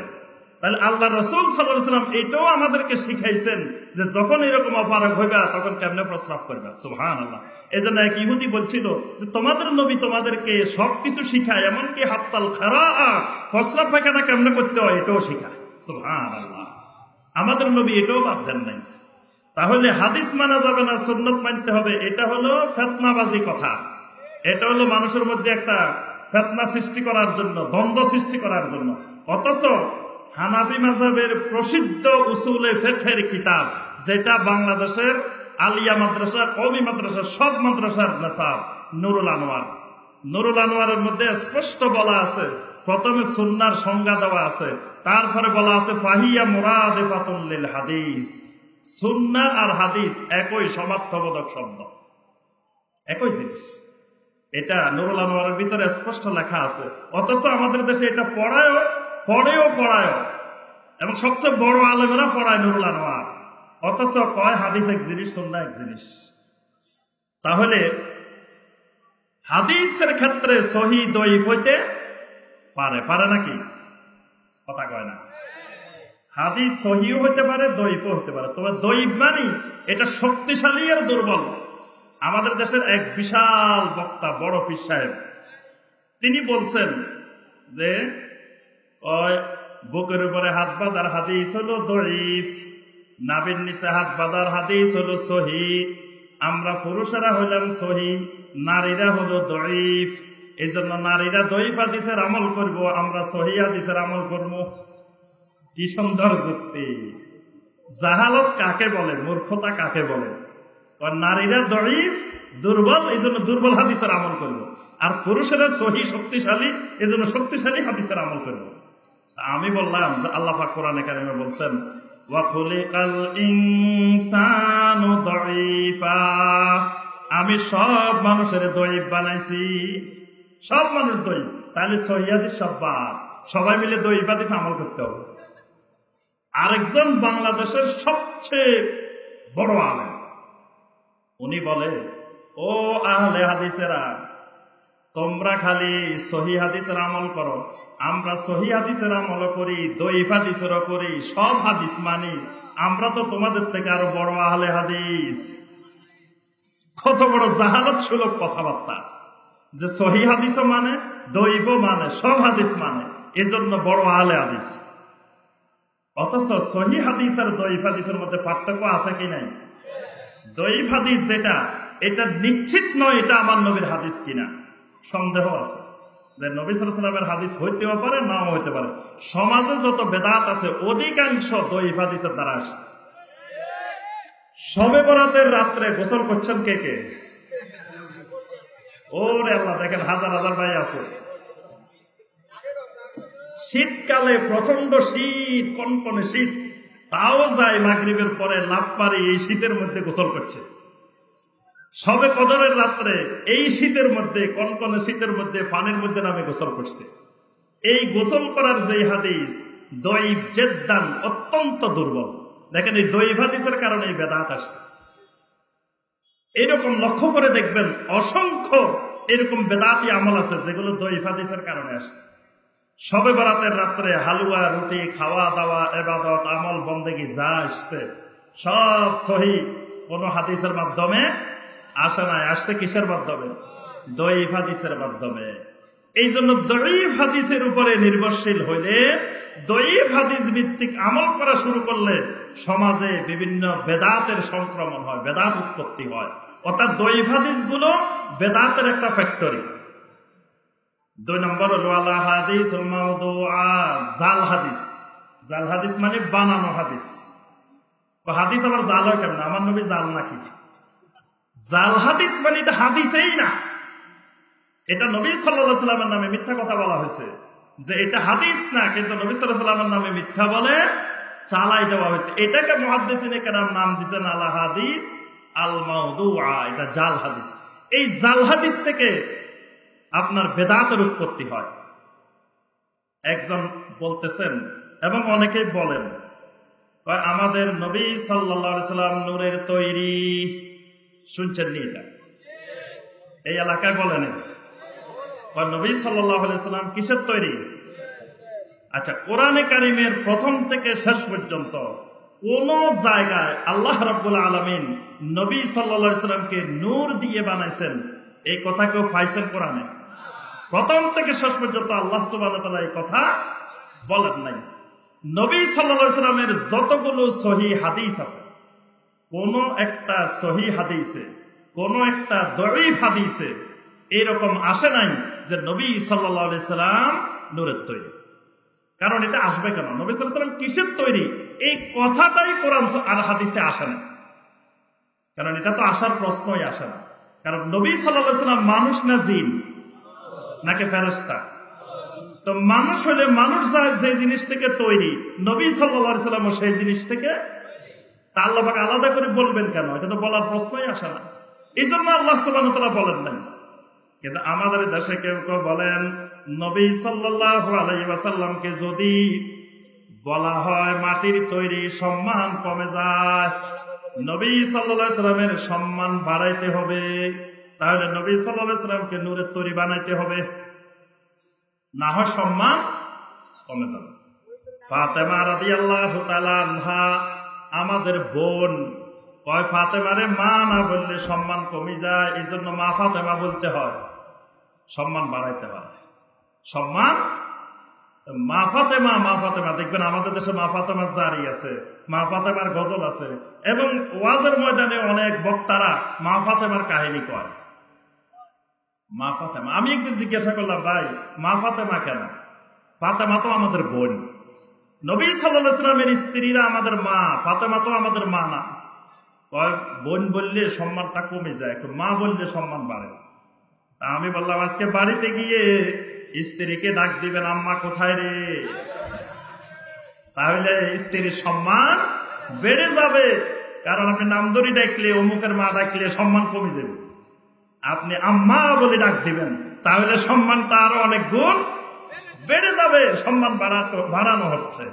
তাহলে আল্লাহ রাসূল সাল্লাল্লাহু আলাইহি ওয়াসাল্লাম এটাও আমাদেরকে শিখাইছেন যে যখন এরকম অপারগ হইবা তখন কেমনে প্রস্রাব করবা। সুবহানাল্লাহ। এজন্য এক ইহুদি বলছিল যে তোমাদের নবী তোমাদেরকে সবকিছু শিখায়, এমনকি হাত্তাল খারাআ, প্রস্রাব পায়খানা কেমনে করতে হয় এটাও শিখায়। সুবহানাল্লাহ। আমাদের নবী এটাও বাদ দেন নাই। তাহলে হাদিস মানা যাবে না, সুন্নাত মানতে হবে, এটা হলো ফিতনাবাজি কথা। এটা হলো মানুষের মধ্যে একটা ফিতনা সৃষ্টি করার জন্য, দ্বন্দ্ব সৃষ্টি করার জন্য। অথচ হানাফি মাযহাবের প্রসিদ্ধ উসুলে ফিকহের কিতাব, যেটা বাংলাদেশের আলিয়া মাদ্রাসা, কওমি মাদ্রাসা, সব মাদ্রাসার নিসাব, নুরুল আনোয়ার। নুরুল আনোয়ারের মধ্যে স্পষ্ট বলা আছে, প্রথমে সুন্নাহর সংজ্ঞা দেওয়া আছে, তারপরে বলা আছে ফাহিয়া মুরাদিফাতুন লিল হাদিস। সুন্নাহ আর হাদিস একই সমার্থবোধক শব্দ, একই জিনিস। এটা নুরুল আনোয়ারের ভিতরে স্পষ্ট লেখা আছে। অথচ আমাদের দেশে এটা পড়ায় এবং সবচেয়ে বড় আলেমেরা পড়ায় নুরুল আনোয়ার, অথচ কয় হাদিস এক জিনিস, সুন্নাহ এক জিনিস। তাহলে হাদিসের ক্ষেত্রে সহি দঈফ হইতে পারে নাকি? কথা কয় না। হাদিস সহিও হইতে পারে, দঈফও হইতে পারে। তবে দঈফ মানে এটা শক্তিশালী আর দুর্বল। আমাদের দেশের এক বিশাল বক্তা, বড় পীর সাহেব, তিনি বলছেন যে ওই বুকের উপরে হাত বাঁধার হাদিস হলো দঈফ, নাভির নিচে হাত বাঁধার হাদিস হলো সহি। আমরা পুরুষেরা হইলাম সহি, নারীরা হলো দঈফ। এই জন্য নারীরা দঈফ হাদিসের আমল করব, আমরা সহি হাদিসের আমল করব। কি সুন্দর যুক্তি! জাহালত কাকে বলে, মূর্খতা কাকে বলে? নারীরা দঈফ, দুর্বল, এই জন্য দুর্বল হাদিসের আমল করব, আর পুরুষেরা সহি, শক্তিশালী, এই জন্য শক্তিশালী হাদিসের আমল করব। আমি বললাম যে আল্লাহ পাক কোরআনে কারিমে বলছেন ওয়া খুলিকাল ইনসানু দঈফা, আমি সব মানুষের দঈফ বানাইছি। সব মানুষ দঈফ, তাহলে সহিহ হাদিস সব বাদ, সবাই মিলে দঈফ হাদিস আমল করতে হবে। আরেকজন বাংলাদেশের সবচেয়ে বড় আলেম, উনি বলে ও আহলে হাদিসেরা, তোমরা খালি সহিহ হাদিসের আমল করো, আমরা সহিহ হাদিসের আমল করি, দঈফ হাদিসেরও করি, সব হাদিস মানি, আমরা তো তোমাদের থেকে আরো বড় আহলে হাদিস। কত বড় জাহালত সুলভ কথাবার্তা, যে সহিহ হাদিসও মানে, দঈফও মানে, সব হাদিস মানে, এজন্য বড় আহলে হাদিস। অথচ সহিহ হাদিস আর দঈফ হাদিসের মধ্যে পার্থক্য আছে কি নাই? দঈফ হাদিস যেটা, এটা নিশ্চিত নয় এটা আমার নবীর হাদিস কিনা, সন্দেহ আছে। যে নবী সাল্লাল্লাহু আলাইহি ওয়াসাল্লামের হাদিস হইতেও পারে, নাও হইতে পারে। সমাজে যত বেদাত আছে অধিকাংশ দঈফ হাদিসের দ্বারা আসছে। শবে বরাতের রাত্রে গোসল করছেন কে কে? ওরে আল্লাহ, দেখেন হাজার হাজার ভাই আছে। শীতকালে প্রচন্ড শীত, কনকনে শীত, তাও যায় মাগরিবের পরে লাফ পারি এই শীতের মধ্যে গোসল করছে। সবে কদরের রাত্রে এই শীতের মধ্যে, কনকনে শীতের মধ্যে পানির মধ্যে নামে গোসল করছে। এই গোসল করার যে হাদিস দয়ীফ জেদ্দান, অত্যন্ত দুর্বল। দেখেন এই দয়ীফ হাদিসের কারণে এই বেদাত আসছে। এরকম লক্ষ্য করে দেখবেন অসংখ্য এরকম বেদাতি আমল আছে যেগুলো দয়ীফ হাদিসের কারণে আসছে। সবে বরাতের রাত্রে হালুয়া, রুটি, খাওয়া দাওয়া, ইবাদত, আমল, বন্দেগী যা আসছে সব সহি কোন হাদিসের মাধ্যমে আসে নাই। আসছে কিসের মাধ্যমে? দয়ীফ হাদিসের মাধ্যমে। এই জন্য দয়ীফ হাদিসের উপরে নির্ভরশীল হইলে, দয়ীফ হাদিস ভিত্তিক আমল করা শুরু করলে সমাজে বিভিন্ন বেদাতের সংক্রমণ হয়, বেদাত উৎপত্তি হয়। অর্থাৎ দয়ীফ হাদিস গুলো বেদাতের একটা ফ্যাক্টরি। 2 নম্বর হলো আলা হাদিস মাউদুআ, জাল হাদিস। জাল হাদিস মানে বানানো হাদিস। হাদিস আবার জাল হয় কেন? আমার নবী জাল নাকি? জাল হাদিস মানে এটা হাদিসেই না, এটা নবী সাল্লাল্লাহু আলাইহি ওয়াসাল্লামের নামে মিথ্যা কথা বলা হয়েছে যে এটা হাদিস না, কিন্তু নবী সাল্লাল্লাহু আলাইহি ওয়াসাল্লামের নামে মিথ্যা বলে চালাই দেওয়া হয়েছে। এটাকে মুহাদ্দিসিনে কেরাম নাম দিয়েছেন আলা হাদিস আল মাউদুআ, এটা জাল হাদিস। এই জাল হাদিস থেকে আপনার বেদাতের উৎপত্তি হয়। একজন বলতেছেন এবং অনেকেই বলেন আমাদের নবী সাল্লাল্লাহু আলাইহি ওয়াসাল্লাম নূরের তৈরি। শুনছেন নি? এটা এই এলাকায় বলেন নবী সাল্লাল্লাহু আলাইহি ওয়াসাল্লাম কিসের তৈরি? আচ্ছা, কোরআনে কারিমের প্রথম থেকে শেষ পর্যন্ত কোন জায়গায় আল্লাহ রাব্বুল আলামিন নবী সাল্লাল্লাহু আলাইহি ওয়াসাল্লামকে নূর দিয়ে বানাইছেন এই কথা কেউ পাইছেন কোরআনে? প্রথম থেকে শেষ পর্যন্ত আল্লাহ সুবহানাহু ওয়া তাআলা এই কথা বলেন নাই। নবী সাল্লাল্লাহু আলাইহি ওয়াসাল্লামের যতগুলো সহিহ হাদিস আছে, কোন একটা সহিহ হাদিসে, কোন একটা দঈফ হাদিসে এরকম আসে নাই যে নবী সাল্লাল্লাহু আলাইহি সাল্লাম নূরের তৈরি। কারণ এটা আসবে কেন? নবী সাল্লাল্লাহু আলাইহি সাল্লাম কিসের তৈরি এই কথাটাই কোরআন আর হাদিসে আসে না। কারণ এটা তো আসার প্রশ্নই আসে না। কারণ নবী সাল্লাল্লাহু আলাইহি সাল্লাম মানুষ না জিন নাকি ফেরেশতা? তো মানুষ হলে মানুষ যে জিনিস থেকে তৈরি, নবী সাল্লাল্লাহু আলাইহি সাল্লাম সেই জিনিস থেকে, তা আল্লাহ পাক আলাদা করে বলবেন কেন? এটা তো বলার প্রশ্নই আসে না। এই জন্য আল্লাহ সুবহানাহু ওয়া তাআলা বলেন নাই। কিন্তু আমাদের দেশে কেউ কেউ বলেন নবী সাল্লাল্লাহু আলাইহি ওয়াসাল্লামকে যদি বলা হয় মাটির তৈরি, সম্মান কমে যায়। নবী সাল্লাল্লাহু আলাইহি ওয়াসাল্লামের সম্মান বাড়াইতে হবে, তাহলে নবী সাল্লাল্লাহু আলাইহি ওয়াসাল্লামকে নূরের তৈরি বানাইতে হবে, না হয় সম্মান কমে যাবে। ফাতেমা রাদিয়াল্লাহু তাআলা আনহা আমাদের বোন, কয় ফাতেমারে মা না বললে সম্মান কমে যায়, এই জন্য মা ফাতেমা বলতে হয়, সম্মান বাড়াইতে হয়। সম্মান মা ফাতেমা, মা ফাতেমা দেখবেন আমাদের দেশে মা ফাতেমার জারি আছে, মা ফাতেমার গজল আছে, এবং ওয়াজের ময়দানে অনেক বক্তারা মা ফাতেমার কাহিনী কয়। মা ফাতেমা, আমি একদিন জিজ্ঞাসা করলাম ভাই মা ফাতেমা কেন? ফাতেমা তো আমাদের বোন, নবী সাল্লাল্লাহু আলাইহি ওয়াসাল্লামের স্ত্রীরা আমাদের মা, ফাতেমা তো আমাদের মা না। বোন বললে সম্মানটা কমে যায়, মা বললে সম্মান বাড়ে। তা আমি বললাম আজকে বাড়িতে গিয়ে স্ত্রীকে ডাক দিবেন আম্মা কোথায় রে, তাহলে স্ত্রীর সম্মান বেড়ে যাবে। কারণ আপনি নাম ধরে ডাকলে, অমুকের মা ডাকলে সম্মান কমে যাবে। আপনি আম্মা বলে ডাক দিবেন, তাহলে সম্মানটা আরো অনেক গুণ বেড়ে যাবে। সম্মান বাড়ানো হচ্ছে।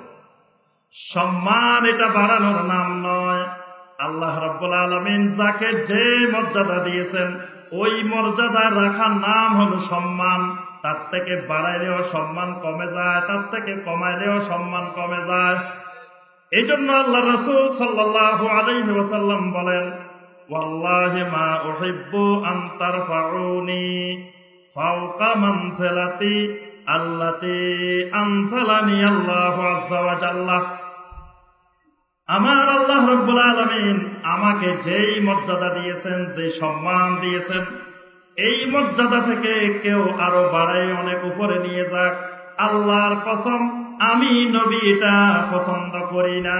সম্মান এটা বাড়ানোর নাম নয়। আল্লাহ রাব্বুল আলামিন যাকে যে মর্যাদা দিয়েছেন ওই মর্যাদা রাখার নাম হলো সম্মান। তার থেকে বাড়াইলেও সম্মান কমে যায়, তার থেকে কমাইলেও সম্মান কমে যায়। এই জন্য আল্লাহ রাসূল সাল্লাল্লাহু আলাইহি ওয়াসাল্লাম বলেন, ওয়াল্লাহি মা উহিব্বু আন তারফাউনি ফাওকা মানজিলাতি আল্লাতী আনসালানি আল্লাহু আযজা ওয়া জাল্লা। আমার আল্লাহ রাব্বুল আলামিন আমাকে যেই মর্যাদা দিয়েছেন, যে সম্মান দিয়েছেন, এই মর্যাদা থেকে কেউ আরো বাড়াই অনেক উপরে নিয়ে যাক, আল্লাহর কসম আমি নবী এটা পছন্দ করি না।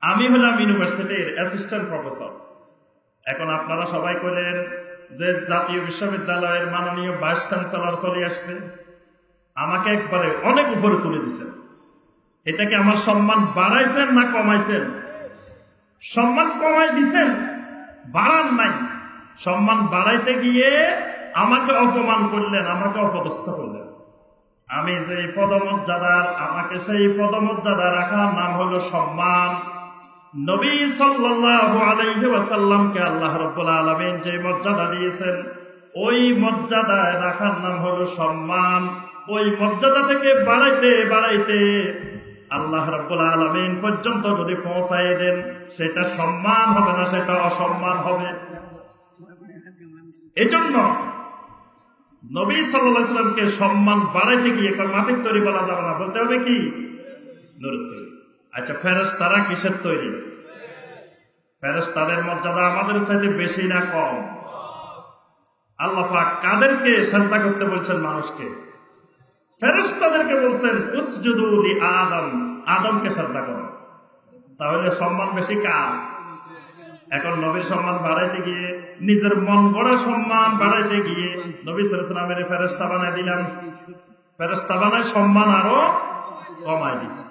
আমি হলাম ইউনিভার্সিটির অ্যাসিস্ট্যান্ট প্রফেসর। এখন আপনারা সবাই কইলেন যে জাতীয় বিশ্ববিদ্যালয়ের মাননীয় ভাইস চ্যান্সেলর চলে আসছে, আমাকে একবারে অনেক উপরে তুলে দিচ্ছেন। এটা কি আমার সম্মান বাড়াইছেন না কমাইছেন? সম্মান কমাই দিছেন। বাড়ান নাই। সম্মান বাড়াইতে গিয়ে আমাকে অপমান করলেন, আমাকে অপদস্থ করলেন। আমি যে পদমর্যাদার, আমাকে সেই পদমর্যাদা রাখার নাম হলো সম্মান। নবী সাল্লাল্লাহু আলাইহি ওয়াসাল্লামকে আল্লাহ রাব্বুল আলামিন যে মর্যাদা দিয়েছেন, ওই মর্যাদায় রাখার নাম হলো সম্মান। ওই মর্যাদা থেকে বাড়াইতে বাড়াইতে আল্লাহ রাব্বুল আলামিন পর্যন্ত যদি পৌঁছায় দেন, সেটা সম্মান হবে না, সেটা অসম্মান হবে। এজন্য নবী সাল্লাল্লাহু আলাইহি ওয়াসাল্লামকে সম্মান বাড়াইতে গিয়ে মাটির তৈরি বলা যাবে না, বলতে হবে কি? নূরের তৈরি। আচ্ছা, ফেরেশতারা কিসের তৈরি? ফেরেশতাদের মর্যাদা আমাদের চাইতে বেশি না কম? আল্লাহ পাক কাদেরকে সাজদা করতে বলছেন? মানুষকে। ফেরেশতাদেরকে বলছেন উসজুদু লি আদম, আদমকে সাজদা করো। তাহলে সম্মান বেশি কার? এখন নবীর সম্মান বাড়াইতে গিয়ে, নিজের মন গড়া সম্মান বাড়াইতে গিয়ে নবী সাল্লাল্লাহু আলাইহি ওয়াসাল্লামের ফেরেশতা বানাই দিলাম। ফেরেশতা বানায় সম্মান আরো কমায় দিছে।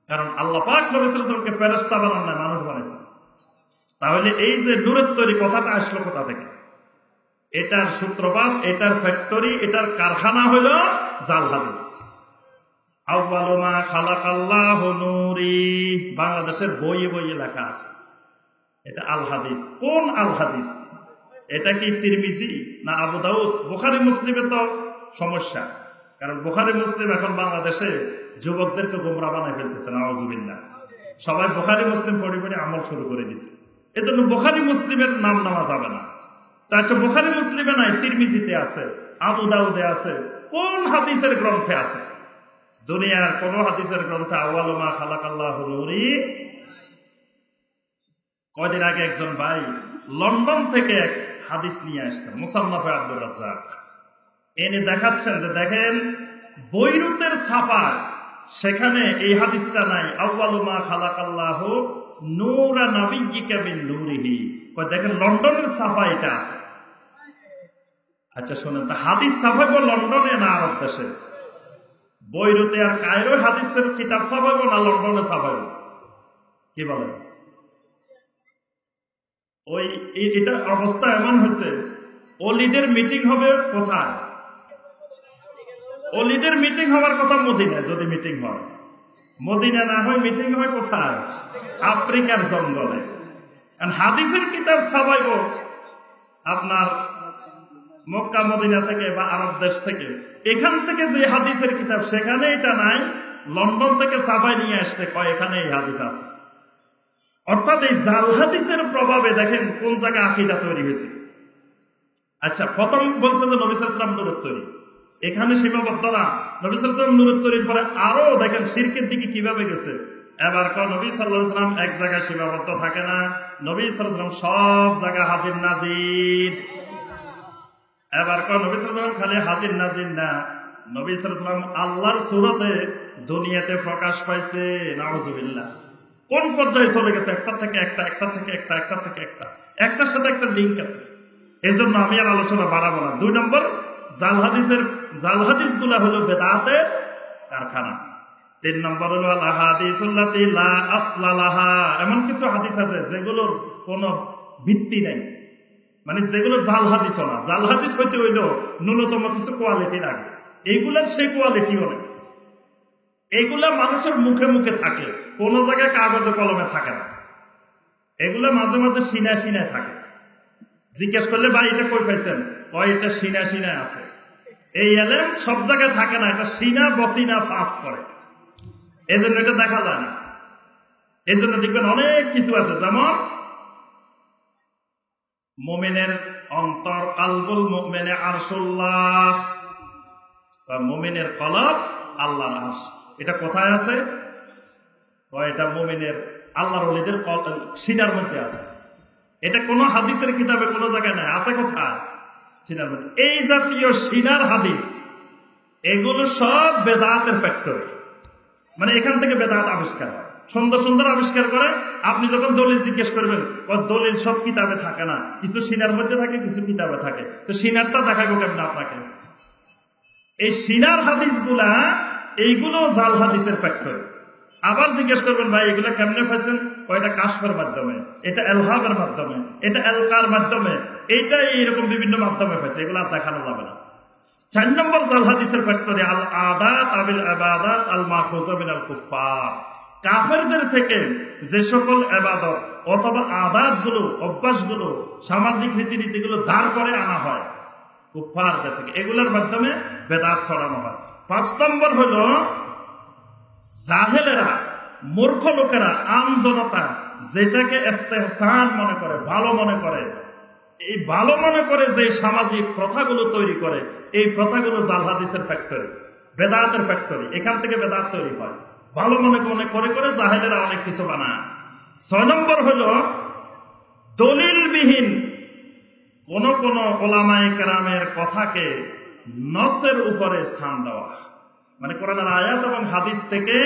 কারণ আল্লাহ পাক নবী সাল্লাল্লাহু আলাইহি ওয়াসাল্লামকে ফেরেশতা বানান না, মানুষ বানাইছে। তাহলে এই যে নূরের তৈরি কথাটা আসলো কোথা থেকে? এটার সূত্রপাত, এটার ফ্যাক্টরি, এটার কারখানা হলো জাল হাদিস। আউয়ালু মা খালাকাল্লাহু নূরি, বাংলাদেশের বইয়ে বইয়ে লেখা আছে। এটা আল হাদিস। কোন আল হাদিস? এটা কি তিরমিজি না আবু দাউদ? বুখারী মুসলিমে তো সমস্যা, কারণ বুখারী মুসলিম এখন বাংলাদেশে যুবকদেরকে গোমরা বানায় ফেলতেছে। নাউজুবিল্লাহ। সবাই বুখারী মুসলিম পড়ে পড়ে আমল শুরু করে দিছে। এজন্য বুখারী মুসলিমের নাম নেওয়া যাবে না। আচ্ছা, বুখারী মুসলিমে নাই, তিরমিজিতে আছে, আবু দাউদে আছে। কোন হাদিসের গ্রন্থে আছে? দুনিয়ার কোন হাদিসের গ্রন্থে আউয়ালু মা খালাকাল্লাহু নূরি? কয়দিন আগে একজন ভাই লন্ডন থেকে এক হাদিস নিয়ে আসছেন, মুসান্নাফে আব্দুর রাজ্জাক। এনে দেখাচ্ছেন যে দেখেন, বৈরুতের ছাপা, সেখানে এই হাদিসটা নাই, আউয়ালু মা খালাকাল্লাহু নূরা নাবিয়্যিকা মিন নূরিহি। দেখেন লন্ডনের ছাপা এটা আছে। আচ্ছা শোনেন, তা হাদিস ছাপাইব লন্ডনে না আরব দেশে? বৈরুতে আর কায়রো হাদিসের কিতাব ছাপাইব না লন্ডনে ছাপাইব? কি বলেন? ওই এটা অবস্থা এমন হয়েছে, অলিদের মিটিং হবে কোথায়? অলিদের মিটিং হওয়ার কথা মদিনায়, যদি মিটিং হয়। মদিনা না হয় মিটিং হয় কোথায়? আফ্রিকার জঙ্গলে। হাদিসের কিতাব ছাপাইব আপনার মক্কা মদিনা থেকে বা আরব দেশ থেকে। এখান থেকে যে হাদিসের কিতাব সেখানে এটা নাই, লন্ডন থেকে ছাপাই নিয়ে আসতে কয় এখানে এই হাদিস আছে। অর্থাৎ এই জাল হাদিসের প্রভাবে দেখেন কোন জায়গায় আকীদা তৈরি হয়েছে। আচ্ছা, প্রথম বলছে যে নবী সাল্লাল্লাহু আলাইহি ওয়াসাল্লাম নূরের তৈরি, এখানে সীমাবদ্ধ না। নবী সাল্লাল্লাহু আলাইহি ওয়াসাল্লাম নূরের তৈরির পরে আরো দেখেন শিরকের দিকে কিভাবে গেছে। এবার নবী সাল্লাল্লাহু আলাইহি ওয়াসাল্লাম এক জায়গায় সীমাবদ্ধ থাকে না, নবী সাল্লাল্লাহু আলাইহি ওয়াসাল্লাম সব জায়গায় হাজির নাজির। এবার নবী সাল্লাল্লাহু আলাইহি ওয়াসাল্লাম খালি হাজির নাজির না, নবী সাল্লাল্লাহু আলাইহি ওয়াসাল্লাম আল্লাহর সূরতে দুনিয়াতে প্রকাশ পাইছে। নাউজুবিল্লাহ। কোন পর্যায়ে চলে গেছে? একটা থেকে একটা, একটা থেকে একটা, একটা থেকে একটা, একটার সাথে একটা লিঙ্ক আছে। এই জন্য আমি আর আলোচনা বাড়াবো না। 2 নম্বর, জাল হাদিস গুলা হলো বেদাতের কারখানা। 3 নম্বর হলো আল আহাদিসুল্লাতী লা আসলা লাহা, এমন কিছু হাদিস আছে যেগুলোর কোনো ভিত্তি নেই, মানে যেগুলো জাল হাদিস না। জাল হাদিস হইতে হইল ন্যূনতম কিছু কোয়ালিটি লাগে, এইগুলার সেই কোয়ালিটিও নেই। এইগুলা মানুষের মুখে মুখে থাকে, কোন জায়গায় কাগজে কলমে থাকে না। এগুলা মাঝে মাঝে সিনায় সিনায় থাকে। জিজ্ঞেস করলে ভাই এটা কই পাইছেন? এটা সিনা সিনায় আছে। এই এলেম সব জায়গায় থাকে না, এটা সিনা বসিনা পাস করে, এই জন্য এটা দেখা যায় না। এই জন্য দেখবেন অনেক কিছু আছে, যেমন মুমিনের অন্তর, কালবুল মুমিনে আরশুল্লাহ, মুমিনের কলব আল্লাহর আরশ। এটা কোথায় আছে? এটা মুমিনের আল্লাহর ওলিদের সিনার মধ্যে আছে। এটা কোন হাদিসের কিতাবে কোন জায়গায় নাই, আছে কোথায়? সিনার মধ্যে। এই জাতীয় সিনার হাদিস এগুলো সব বেদাতের ফ্যাক্টরি, মানে এখান থেকে বেদাত আবিষ্কার হয়, সুন্দর সুন্দর আবিষ্কার করে। আপনি যখন দলিল জিজ্ঞেস করবেন, দলিল সব কিতাবে থাকে না, কিছু সিনার মধ্যে থাকে, কিছু কিতাবে থাকে। তো সিনারটা দেখাবো কেমন আপনাকে? এই সিনার হাদিস গুলা, এইগুলো জাল হাদিসের ফ্যাক্টরি। আবার জিজ্ঞেস করবেন ভাই এগুলা কেমনে পাইছেন? এটা কাশফের মাধ্যমে, এটা এলহাবের মাধ্যমে, এটা এলকার মাধ্যমে, এইটা এইরকম বিভিন্ন মাধ্যমে পাইছে, এগুলো আর দেখানো যাবে না। 4 নম্বর জাল হাদিসের ফ্যাক্টরি আল আদাত আবিল ইবাদাত আল মাখুযা মিনাল কুফফার। কাফেরদের থেকে যে সকল ইবাদত অথবা আদাত গুলো, অভ্যাস গুলো, সামাজিক রীতিনীতি গুলো দাঁড় করে আনা হয় কুফফারদের থেকে, এগুলোর মাধ্যমে বেদাত ছড়ানো হয়। 5 নম্বর হলো জাহেলেরা, মূর্খ লোকেরা, আম জনতা যেটাকে ইস্তেহসান মনে করে, ভালো মনে করে, এই ভালো মনে করে যে সামাজিক প্রথাগুলো তৈরি করে, এই প্রথাগুলো জাল হাদিসের ফ্যাক্টরি, বেদাতের ফ্যাক্টরি। এখান থেকে বেদাত তৈরি হয়। ভালো মনে করে করে জাহেলেরা অনেক কিছু বানায়। 6 নম্বর হলো দলিলবিহীন কোন কোন ওলামায়ে কেরামের কথাকে নসের উপরে স্থান দেওয়া, মানে কোরআনের আয়াত এবং হাদিস থেকে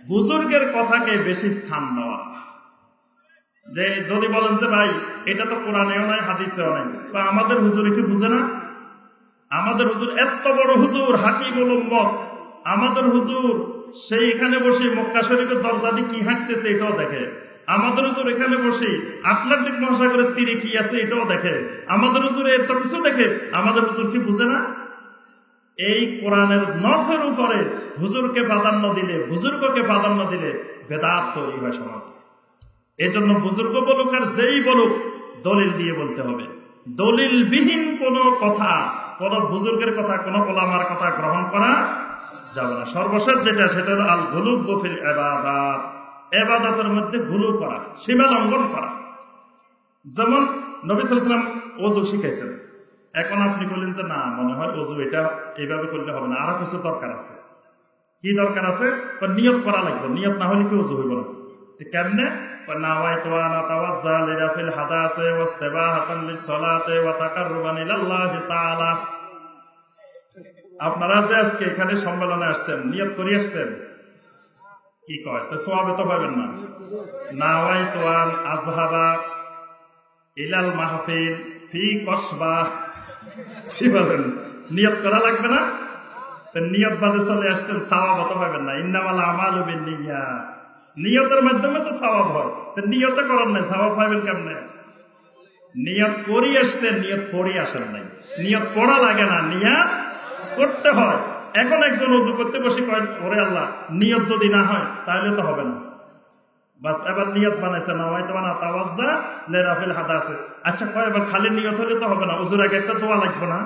বুজুর্গের কথাকে বেশি স্থান দেওয়া। যে যদি বলেন যে ভাই এটা তো কোরআনেও নাই হাদিসেও নাই, বা আমাদের হুজুরে কি বুঝে না? আমাদের হুজুর এত বড় হুজুর হাকিমুল উম্মত, আমাদের হুজুর সেই এখানে বসে মক্কা শরীফের দরজা দিয়ে কি হাঁটতেছে এটাও দেখে। আমাদের হুজুর এখানে বসে আটলান্টিক মহাসাগরের তীরে কি আছে এটাও দেখে। আমাদের হুজুর এত কিছু দেখে, আমাদের হুজুর কি বুঝে না? এই কোরআনের নসের উপরে হুজুরকে প্রাধান্য দিলে, বুজুর্গকে প্রাধান্য দিলে বেদাত তৈরি হয় সমাজে। এই জন্য বুজুর্গ বলুক আর যেই বলুক দলিল দিয়ে বলতে হবে। দলিলবিহীন কোন কথা, কোন বুজুর্গের কথা, কোন ওলামার কথা গ্রহণ করা যাবে না। সর্বশেষ যেটা, সেটা হলো আল গুলুব ফিল ইবাদাত, ইবাদতের মধ্যে গুলু করা, সীমা লঙ্ঘন করা। যেমন নবী সাল্লাল্লাহু আলাইহি ওয়াসাল্লাম ওযু শিখাইছেন, এখন আপনি বললেন যে না, মনে হয় ওযু এটা এইভাবে করলে হবে না, আরো কিছু দরকার আছে। কি দরকার আছে? নিয়ত করা লাগবে, নিয়ত না হলে কি ওযু হইব না। কেমনে? নাওয়াইতু আন আতাওয়াজ্জা লিরাফিল হাদাসে ওয়াসতিবাহাতান লিসসালাতি ওয়া তাকাররুবান ইলাল্লাহি তাআলা। আপনারা যে আজকে এখানে সম্মেলনে আসছেন, নিয়ত করে আসছেন, কি কয় তো সওয়াব তো পাবেন না। নাওয়াইতু আন আযহাবা ইলাল মাহফিল ফি কসবা, কি বলেন? নিয়ত করা লাগবে না? নিয়ত বাদে চলে আসছেন, সওয়াব তো পাবেন না। ইন্নামাল আমালু বিন্নিয়াত, নিয়তের মাধ্যমে তো সওয়াব হয়। তো নিয়ত করেন নাই, সওয়াব পাবেন কেমনে? নিয়ত করি আসতেন, নিয়ত পড়ি আসেন নাই। নিয়ত পড়া লাগে না, নিয়ত করতে হয়। এখন একজন ওযু করতে বসে কয় ওরে আল্লাহ, নিয়ত যদি না হয় তাহলে তো হবে না। বাস এবার নিয়ত বানাইছে, নাওয়াইতু আন আতাওয়াজ্জা লিরাফিল হাদাসে। আচ্ছা কয় এবার খালি নিয়ত হলে তো হবে না, ওযুর আগে একটা দোয়া লাগবে না?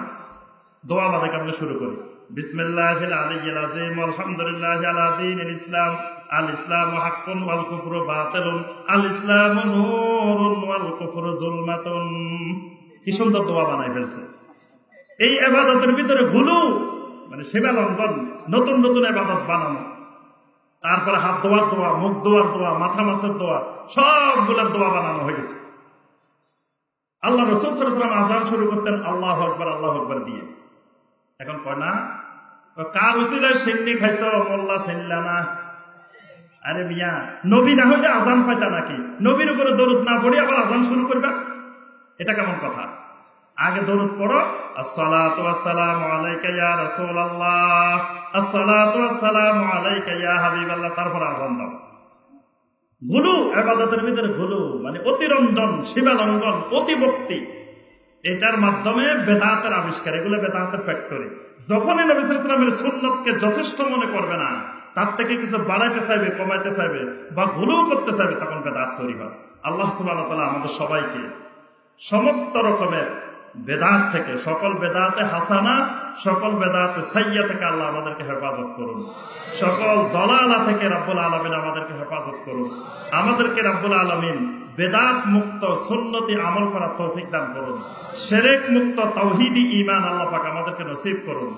দোয়া বাদে আমরা শুরু করি। বিসমিল্লাহিল আলিয়্যিল আযীম আলহামদুলিল্লাহি আলা দীনিল ইসলাম, আল ইসলামু হাক্কুন ওয়াল কুফরু বাতিলুন, আল ইসলামু নূরুন ওয়াল কুফরু যুলমাতুন। কি সুন্দর দোয়া বানাই ফেলছে। এই ইবাদতের ভিতরে গুলু, মানে সীমা লঙ্ঘন, নতুন নতুন ইবাদত বানানো। তারপরে হাত ধোয়ার দোয়া, মুখ ধোয়ার দোয়া, মাথা মাছের দোয়া, সবগুলোর দোয়া বানানো হয়ে গেছে। আল্লাহ রাসূল সাল্লাল্লাহু আলাইহি ওয়াসাল্লাম আযান শুরু করতেন আল্লাহু আকবার, আল্লাহু আকবার দিয়ে। এখন কয় না কার উসিলায় সিন্নি খাইছো, মোল্লা চিনলা না। আরে মিয়া, নবী না হয়ে আজান পাইতা নাকি? নবীর উপরে দরুদ না পড়ে আবার আজান শুরু করবা, এটা কেমন কথা? আগে দরুদ পড়ো, আসসালাতু ওয়াসসালামু আলাইকা ইয়া রাসূলুল্লাহ, আসসালাতু ওয়াসসালামু আলাইকা ইয়া হাবিবাল্লাহ, তারপর আজান দাও। গুলু, ইবাদতের ভিতরে গুলু মানে অতিরঞ্জন, সীমা লঙ্ঘন, অতিভক্তি, এটার মাধ্যমে বেদাতের আবিষ্কার। এগুলো বেদাতের ফ্যাক্টরি। যখনই নবী সাল্লাল্লাহু আলাইহি ওয়াসাল্লামের সুন্নতকে যথেষ্ট মনে করবে না, তার থেকে কিছু বাড়াইতে চাইবে, কমাইতে চাইবে বা গুলু করতে চাইবে, তখন বেদাত তৈরি হয়। আল্লাহ সুবহানাহু ওয়া তাআলা আমাদের সবাইকে সমস্ত রকমের বেদাত থেকে, সকল বেদাতে হাসানা, সকল বেদাতে সাইয়্যা থেকে আল্লাহ আমাদেরকে হেফাজত করুন। সকল দলালা থেকে রব্বুল আলামিন আমাদেরকে হেফাজত করুন। আমাদেরকে রব্বুল আলামিন বেদাত মুক্ত সুন্নতি আমল করার তৌফিক দান করুন। শিরক মুক্ত তাওহীদি ঈমান আল্লাহ পাক আমাদেরকে নসিব করুন।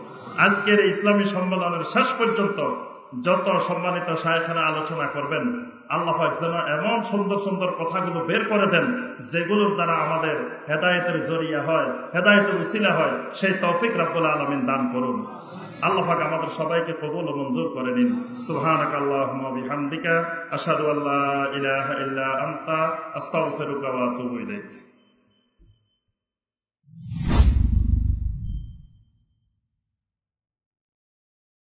আজকের ইসলামী সম্মেলনের শেষ পর্যন্ত যত সম্মানিত শায়েখেরা আলোচনা করবেন, আল্লাহ পাক যেন এমন সুন্দর সুন্দর কথাগুলো বের করে দেন যেগুলোর দ্বারা আমাদের হেদায়েতের জরিয়া হয়, হেদায়েতের উসিলা হয়, সেই তৌফিক রব্বুল আলামিন দান করুন। আল্লাহ পাক আমাদের সবাইকে কবুল ও মঞ্জুর করে নিন। সুবহানাকা আল্লাহুম্মা ওয়া বিহামদিকা আশহাদু আল্লা ইলাহা ইল্লা আনতা আস্তাগফিরুকা ওয়া আতুবু ইলাইক।